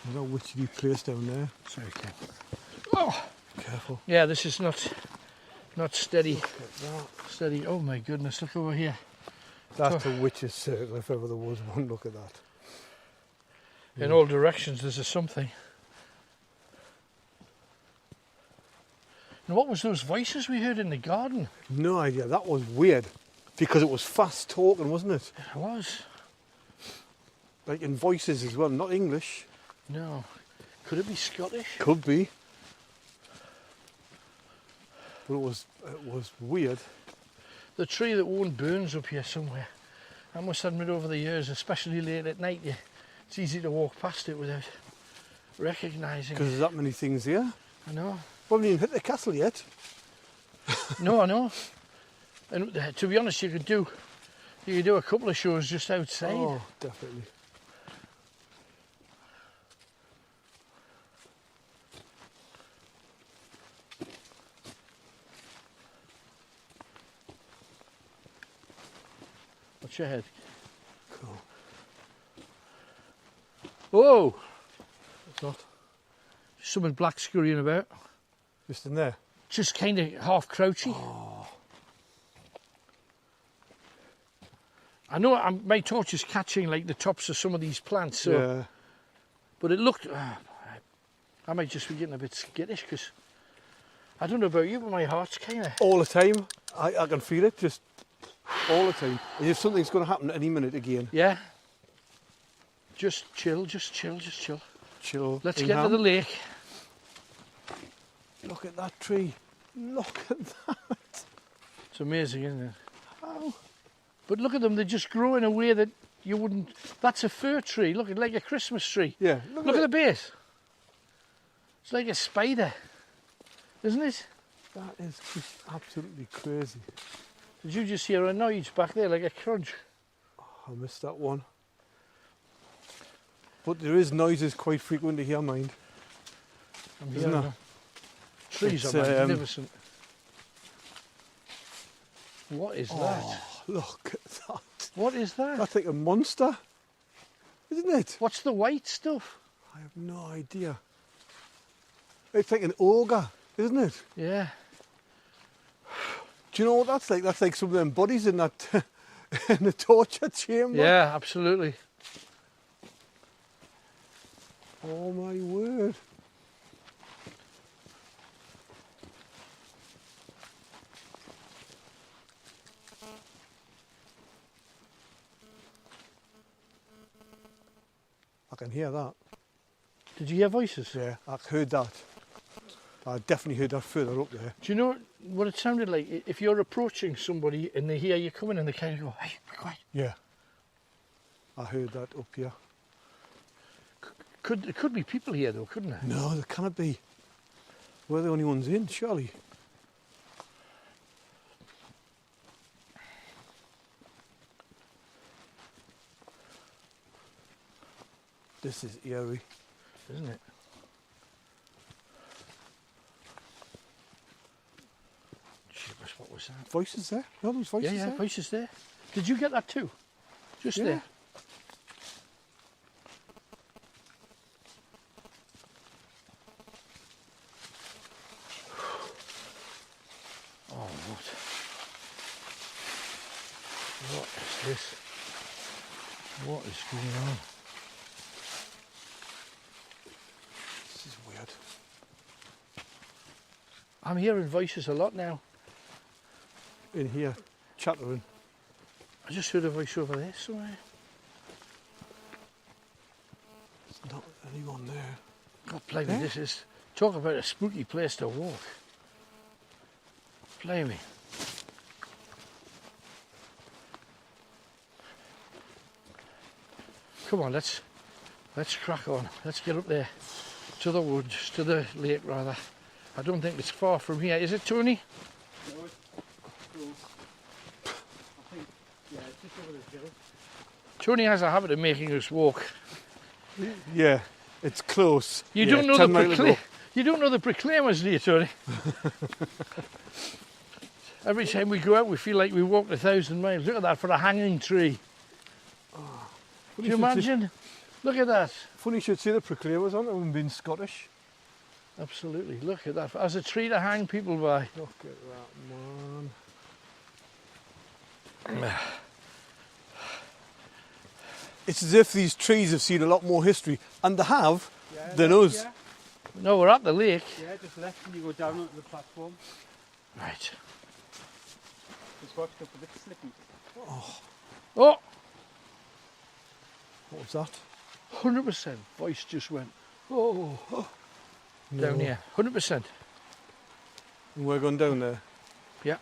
There's a witchy place down there. Sorry, Ken. Oh, Careful. yeah, this is not steady. Look at that. Steady. Oh my goodness, look over here. That's a witch's circle if ever there was one. Look at that. In all directions, there's a something. And what was those voices we heard in the garden? No idea. That was weird because it was fast talking, wasn't it? It was. Like in voices as well, not English. No. Could it be Scottish? Could be. But it was weird. The tree that won't burns up here somewhere. I must admit, over the years, especially late at night, it's easy to walk past it without recognising Because it. there's that many things here. I know. We haven't even hit the castle yet. No, I know. And to be honest, you could do a couple of shows just outside. Oh, definitely. Watch your head. Cool. Whoa! What's that? Something black scurrying about. Just in there. Just kind of half crouchy. Oh. I know my torch is catching like the tops of some of these plants, so, Yeah. but it looked. I might just be getting a bit skittish because I don't know about you, but my heart's kind of. All the time. I can feel it just all the time. As if something's going to happen any minute again. Yeah. Just chill, just chill, just chill. Chill. Let's get to the lake. Look at that tree. Look at that. It's amazing, isn't it? How? But look at them, they just grow in a way that you wouldn't. That's a fir tree, look, it's like a Christmas tree. Yeah. Look at the base. It's like a spider, isn't it? That is just absolutely crazy. Did you just hear a noise back there, like a crunch? I missed that one. But there is noises quite frequently here, mind. I'm Isn't hearing there? them. Trees It's, are magnificent. What is that? Oh, look at that. What is that? That's like a monster, isn't it? What's the white stuff? I have no idea. It's like an ogre, isn't it? Yeah. Do you know what that's like? That's like some of them bodies in that in the torture chamber. Yeah, absolutely. Oh my word. I can hear that. Did you hear voices? Yeah, I heard that. I definitely heard that further up there. Do you know what it sounded like? If you're approaching somebody and they hear you coming and they kind of go, hey, be quiet. Yeah. I heard that up here. There could be people here though, couldn't there? No, there cannot be. We're the only ones in, surely. This is eerie. Isn't it? Jeepers, what was that? Voices there? No, there's voices Yeah, there. voices there. Did you get that too? Just Yeah. there? Oh, what is this? What is going on? This is weird. I'm hearing voices a lot now. In here, chattering. I just heard a voice over there somewhere. anyone there. God, blimey, this is... Talk about a spooky place to walk. Blimey. Come on, let's crack on. Let's get up there to the woods, to the lake rather. I don't think it's far from here. Is it, Tony? No, it's close. I think, yeah, it's just over this hill. Tony has a habit of making us walk. Yeah, it's close. You Yeah, don't know 10 miles ago. you don't know the proclaimers, do you, Tony? Every time we go out, we feel like we walked 1,000 miles. Look at that for a hanging tree. Do you imagine? Look at that. Funny you should see the proclaimers on them being Scottish. Absolutely. Look at that. As a tree to hang people by. Look at that, man. It's as if these trees have seen a lot more history, and they have, than us. Yeah, No, we're at the lake. yeah, just left and you go down onto the platform. Right. Just watch, it's a bit slippy. Oh, What was that? 100%. Voice just went, oh, down here. 100%. And we're going down there. Yeah.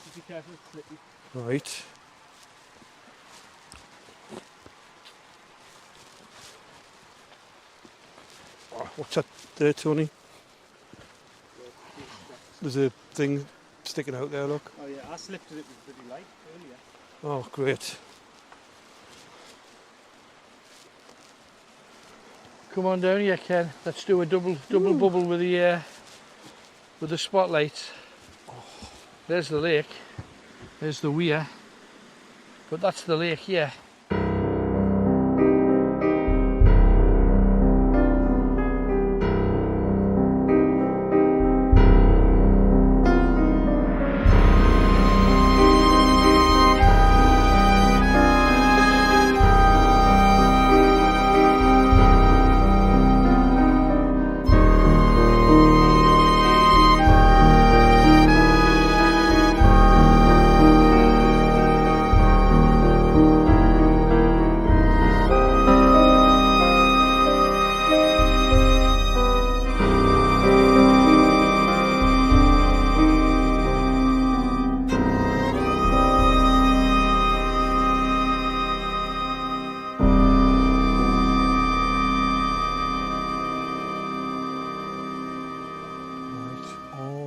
Just be careful, it's slippy. Right. Oh, what's that there, Tony? There's a thing sticking out there, look. Oh yeah, I slipped and it was pretty light earlier. Oh, great. Come on down here, Ken. Let's do a double bubble with the spotlight. There's the lake. There's the weir. But that's the lake here.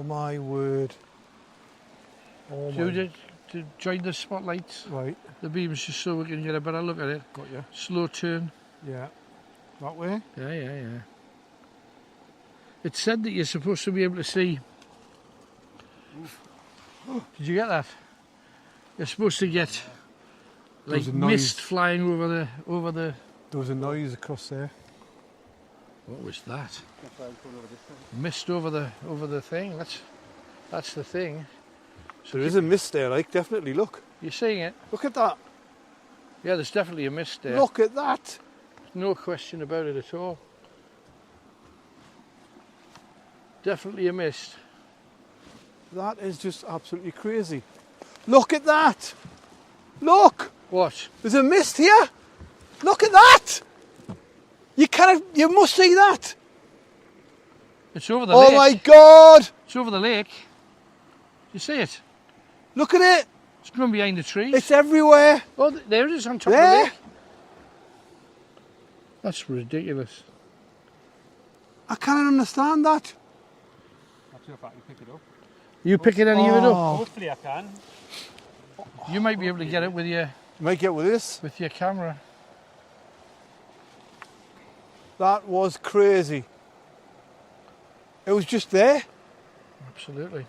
My word. Oh my. To join the spotlights, Right, the beams, just so we can get a better look at it. got you. Slow turn. Yeah. That way? Yeah. It said that you're supposed to be able to see. Did you get that? You're supposed to get like There's a noise. mist flying over the. There was a noise across there. What was that? That's why I'm going over this side. Mist over the thing. That's the thing. So there is a mist there, like, definitely. Look. You're seeing it? Look at that. Yeah, there's definitely a mist there. Look at that. No question about it at all. Definitely a mist. That is just absolutely crazy. Look at that. Look. What? There's a mist here. Look at that. You must see that. It's over the Oh lake. my God. It's over the lake. You see it? Look at it. It's going behind the trees. It's everywhere. Oh, there it is on top of There. the lake. That's ridiculous. I can't understand that. Not sure if I can pick it up. You picking any of it up? Oh. Hopefully I can. You might be able to get it with your Might get with this. camera. That was crazy. It was just there. Absolutely.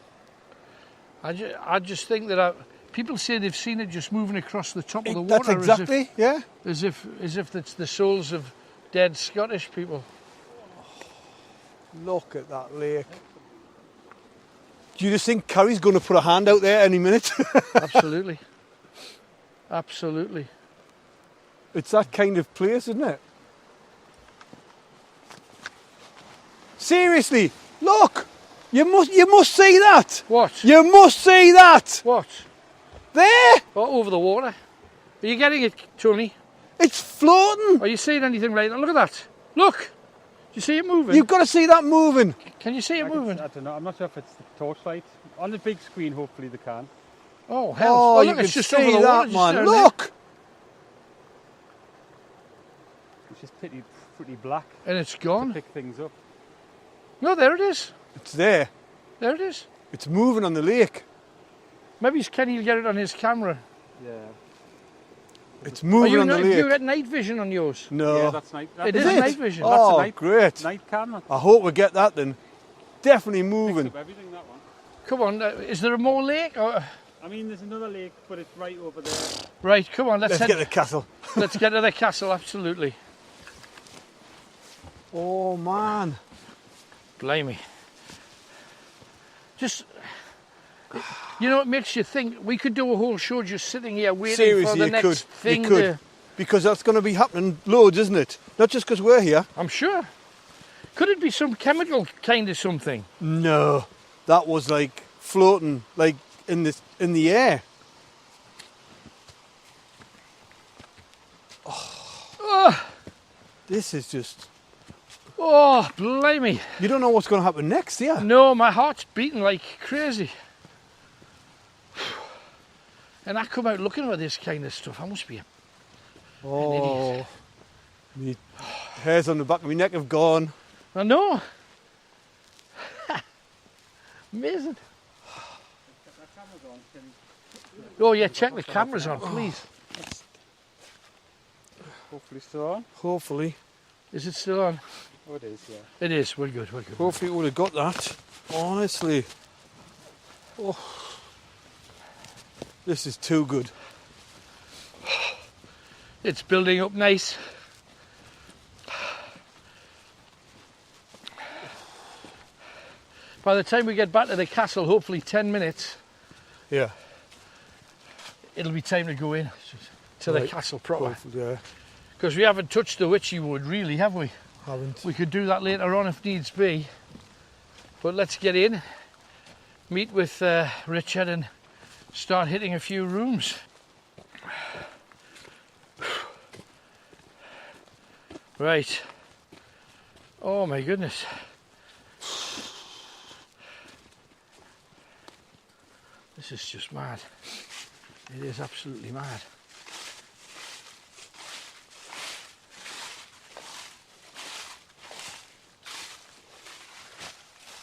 I just think that people say they've seen it just moving across the top of the water. That's exactly, yeah. As if it's the souls of dead Scottish people. Look at that lake. Do you just think Carrie's going to put a hand out there any minute? Absolutely. Absolutely. It's that kind of place, isn't it? Seriously, look! You must see that! What? You must see that! What? There! Oh, over the water. Are you getting it, Tony? It's floating! Are you seeing anything like that? Look at that. Look! You see it moving? You've got to see that moving. Can you see it moving? I don't know. I'm not sure if it's the torchlight. On the big screen, hopefully they can. Oh, hell. Oh, Well, you look, can it's just see over the that, water, just man. down there. Look. It's just pretty black And it's to gone. pick things up. No, there it is. It's there. There it is. It's moving on the lake. Maybe Kenny will get it on his camera. Yeah. It's Are moving you, on the lake. you got night vision on yours? No. Yeah, that's night. It is it? night vision. Oh, night- great. Night cam. I hope we get that then. Definitely Picks moving. up everything, that one. Come on, is there a more lake? Or... I mean, there's another lake, but it's right over there. Right, come on, Let's get the castle. let's get to the castle, absolutely. Oh, man. Blimey. Just, you know, it makes you think we could do a whole show just sitting here waiting for Seriously, the you next could. thing You could. to... Because that's going to be happening loads, isn't it? Not just because we're here. I'm sure. Could it be some chemical kind of something? No. That was like floating, like in the air. Oh, This is just... oh, blimey. You don't know what's going to happen next, yeah? No, my heart's beating like crazy. And I come out looking at this kind of stuff. I must be a... Oh. My hairs on the back of my neck have gone. I know. Amazing. Oh yeah, check the cameras on, please. Hopefully still on. Hopefully. Is it still on? Oh, it is, yeah. It is. We're good. We're good. Hopefully we would have got that. Honestly. Oh. This is too good. It's building up nice. By the time we get back to the castle, hopefully 10 minutes, Yeah. it'll be time to go in to the Right. castle proper. Hopefully, yeah. Because we haven't touched the witchy wood really, have we? Haven't. We could do that later on if needs be. But let's get in, meet with Richard and start hitting a few rooms. Right. Oh my goodness. This is just mad. It is absolutely mad.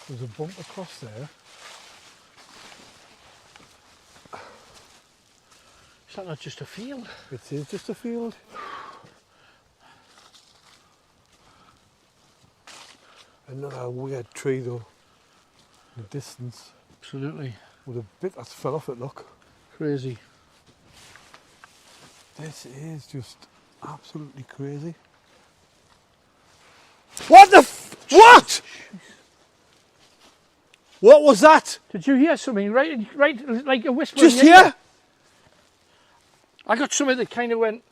There's a bump across there. Is that not just a field? It is just a field. Another weird tree though. In the distance. Absolutely. With a bit that's fell off it, look. Crazy. This is just absolutely crazy. What the what? What was that? Did you hear something? Right, like a whisper. Just in your ear? here? I got something that kind of went,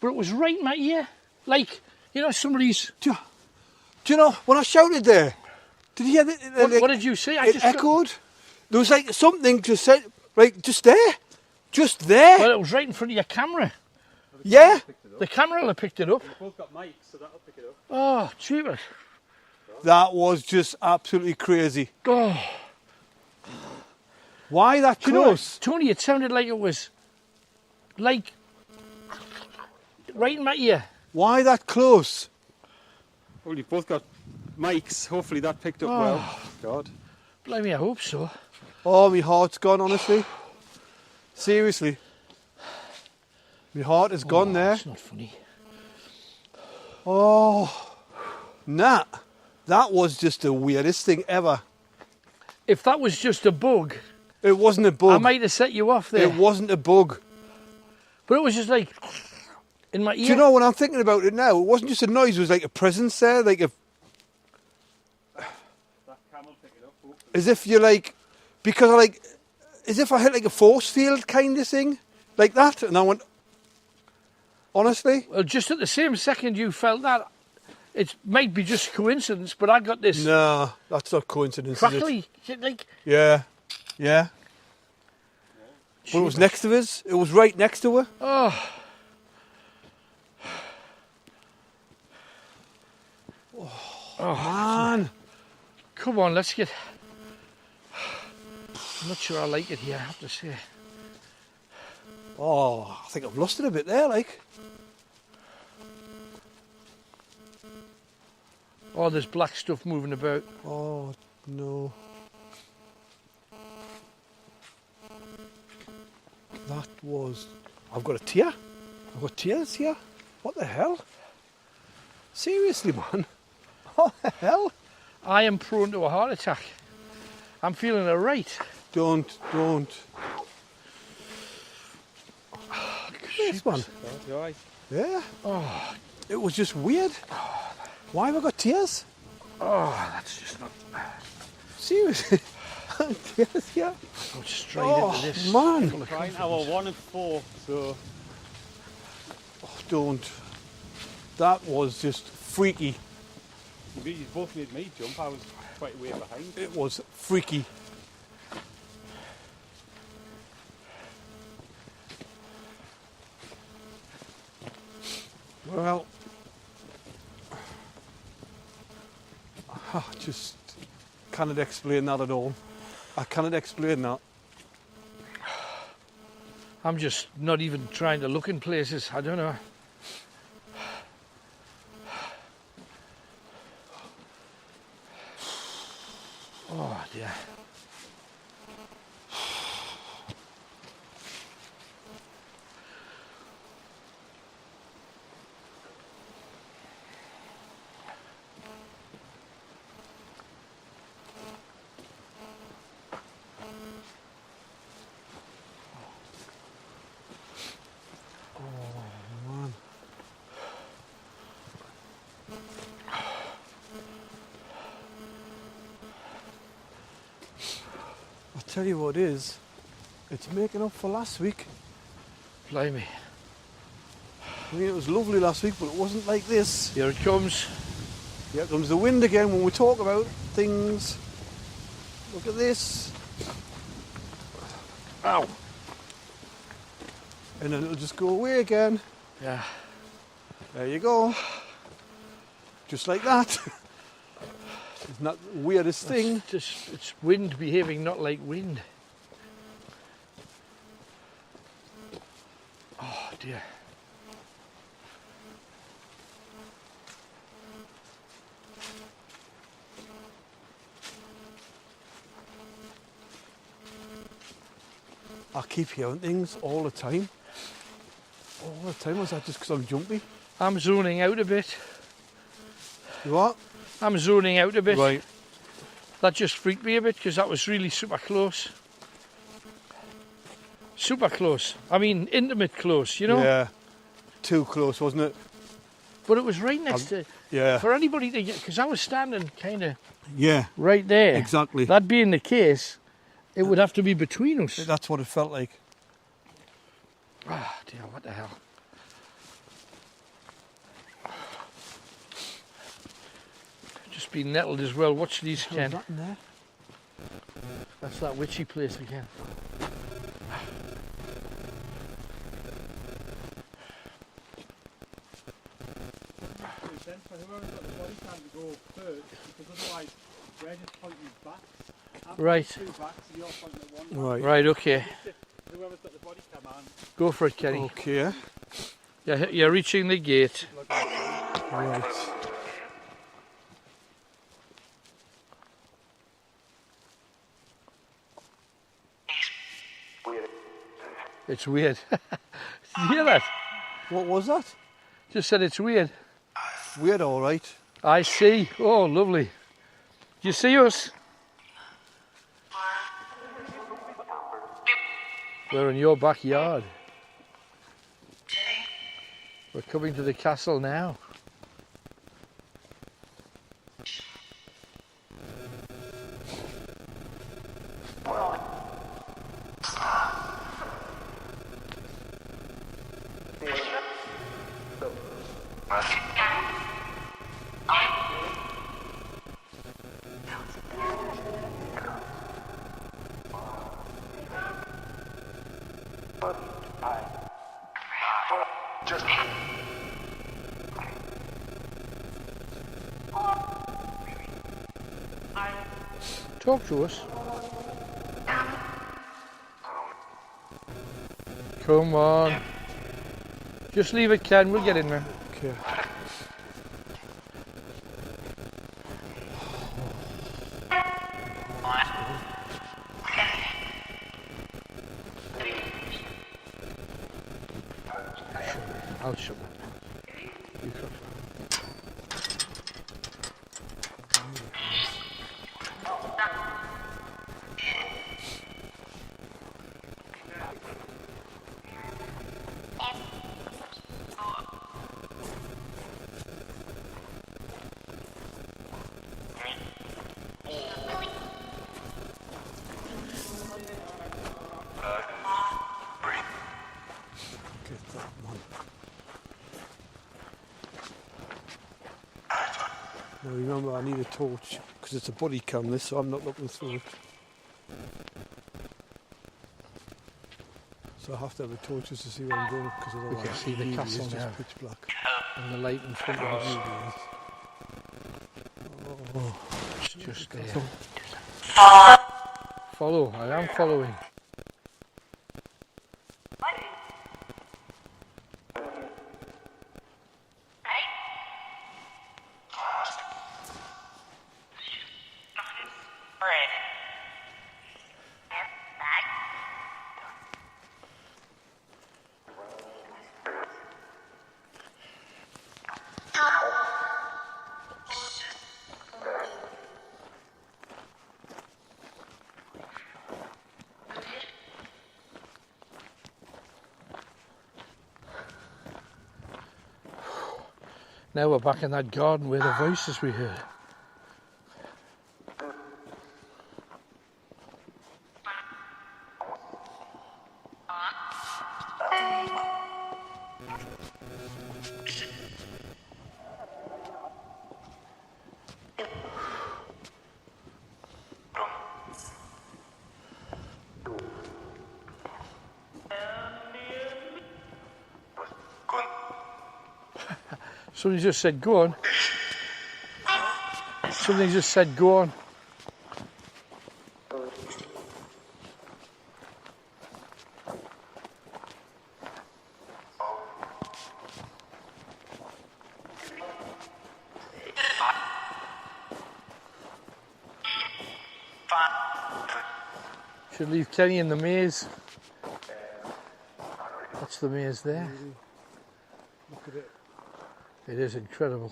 but it was right in my ear. Like, you know, somebody's... Do you know, when I shouted there, did you hear that? What did you see? It echoed. There was like something just said, like, just there. Just there. Well, it was right in front of your camera. Yeah. The camera will have picked it up. We've both got mics, so that'll pick it up. Oh, jeepers. That was just absolutely crazy. Oh, Why that do you know, close? Tony, it sounded like it was, like, right in my ear. Why that close? Well, you've both got mics. Hopefully that picked up Oh. well. God. Blimey, I hope so. Oh, my heart's gone, honestly. Seriously. My heart is gone there. It's not funny. Oh, nah. That was just the weirdest thing ever. If that was just a bug, It wasn't a I bug. might have set you off there. It wasn't a bug. But it was just like, in my ear. Do you know, when I'm thinking about it now, it wasn't just a noise, it was like a presence there, like a... That cam will pick it up, hopefully. As if you're like... Because I like... As if I hit like a force field kind of thing. Like that. And I went... Honestly? Well, just at the same second you felt that, it might be just coincidence, but I got this No, that's not coincidence, is it? crackly, like, Yeah. Yeah. But it was next to us. It was right next to her. oh, Oh, Man. come on, let's get... I'm not sure I like it here, I have to say. Oh, I think I've lost it a bit there, like. Oh, there's black stuff moving about. Oh, no. That was... I've got a tear. I've got tears here. What the hell? Seriously, man. What the hell? I am prone to a heart attack. I'm feeling alright. Don't. This one. You alright? Yeah. Oh, It was just weird. Why have I got tears? oh, that's just not... Seriously. Tears here. Go straight Oh, into this. man. full of Trying confidence. hour 1 and 4, so Oh, don't. That was just freaky. you both made me jump. I was quite a way behind. It was freaky. Well, I just cannot explain that at all. I cannot explain that. I'm just not even trying to look in places. I don't know. Oh dear. Man. I'll tell you what it is. It's making up for last week. Blimey. I mean, it was lovely last week, but it wasn't like this. Here it comes. Here comes the wind again when we talk about things. Look at this. Ow. And then it'll just go away again. Yeah. There you go. Just like that. Isn't that the weirdest thing? It's wind behaving not like wind. Oh dear. I keep hearing things all the time. All the time. Was that just because I'm jumpy? I'm zoning out a bit. You what? I'm zoning out a bit. Right. That just freaked me a bit because that was really super close. Super close. I mean, intimate close, you know? Yeah. Too close, wasn't it? But it was right next to... Yeah. For anybody to get... Because I was standing kind of Yeah. right there. Exactly. That being the case, it would have to be between us. That's what it felt like. Ah, dear, what the hell? Just been nettled as well. Watch these, Ken. That in there? That's that witchy place again. Then for whoever's got the body cam to go first, because otherwise we're just pointing back. After Right. two backs, you're pointing at one. Right. Right, okay. Whoever's got the body cam on, Go for it, Kenny. Okay. You're reaching the gate. Right. It's weird. Did you hear that? What was that? Just said it's weird. Weird, all right. I see. Oh, lovely. Do you see us? We're in your backyard. We're coming to the castle now. Talk to us. Come on. Just leave it, Ken. We'll get in there. Okay. I'll shut that. You come. Get that one. Now remember, I need a torch because it's a body cam this, so I'm not looking through it. So I have to have a torch just to see where I'm going because otherwise We can see the really castle it's now. just pitch black. And the light in front of us. Oh, It's just there. Follow. I am following. Now we're back in that garden where the voices we heard. Somebody just said, go on. Somebody just said, go on. Should leave Kenny in the maze. That's the maze there. look at it. It is incredible.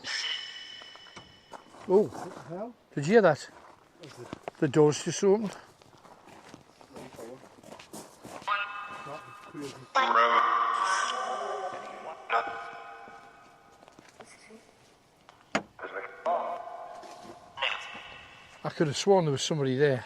Oh, What the hell? did you hear that? The door's just opened. I could have sworn there was somebody there.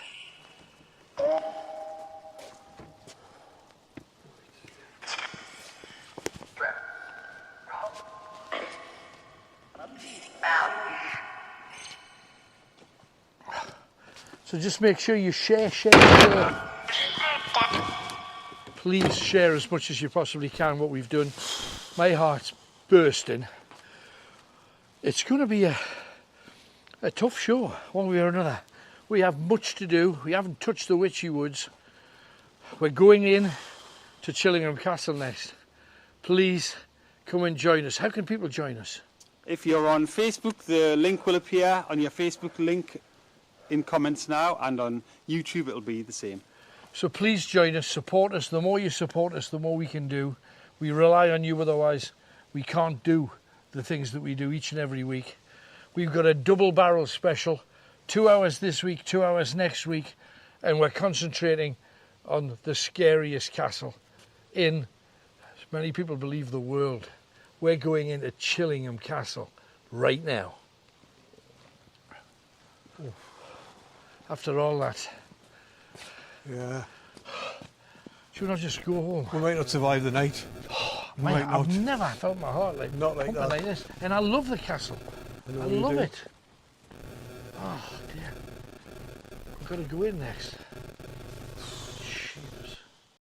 So just make sure you share. Please share as much as you possibly can what we've done. My heart's bursting. It's going to be a tough show, one way or another. We have much to do. We haven't touched the Witchy Woods. We're going in to Chillingham Castle next. Please come and join us. How can people join us? If you're on Facebook, the link will appear on your Facebook link in comments now, and on YouTube it'll be the same. So please join us, support us. The more you support us, the more we can do. We rely on you, otherwise we can't do the things that we do each and every week. We've got a double barrel special, 2 hours this week, 2 hours next week, and we're concentrating on the scariest castle in, as many people believe, the world. We're going into Chillingham Castle right now. Oh. After all that. Yeah. Should we not just go home? We might not survive the night. We might not. I've never felt my heart like pumping like this. And I love the castle. I love it. Oh dear. We've got to go in next.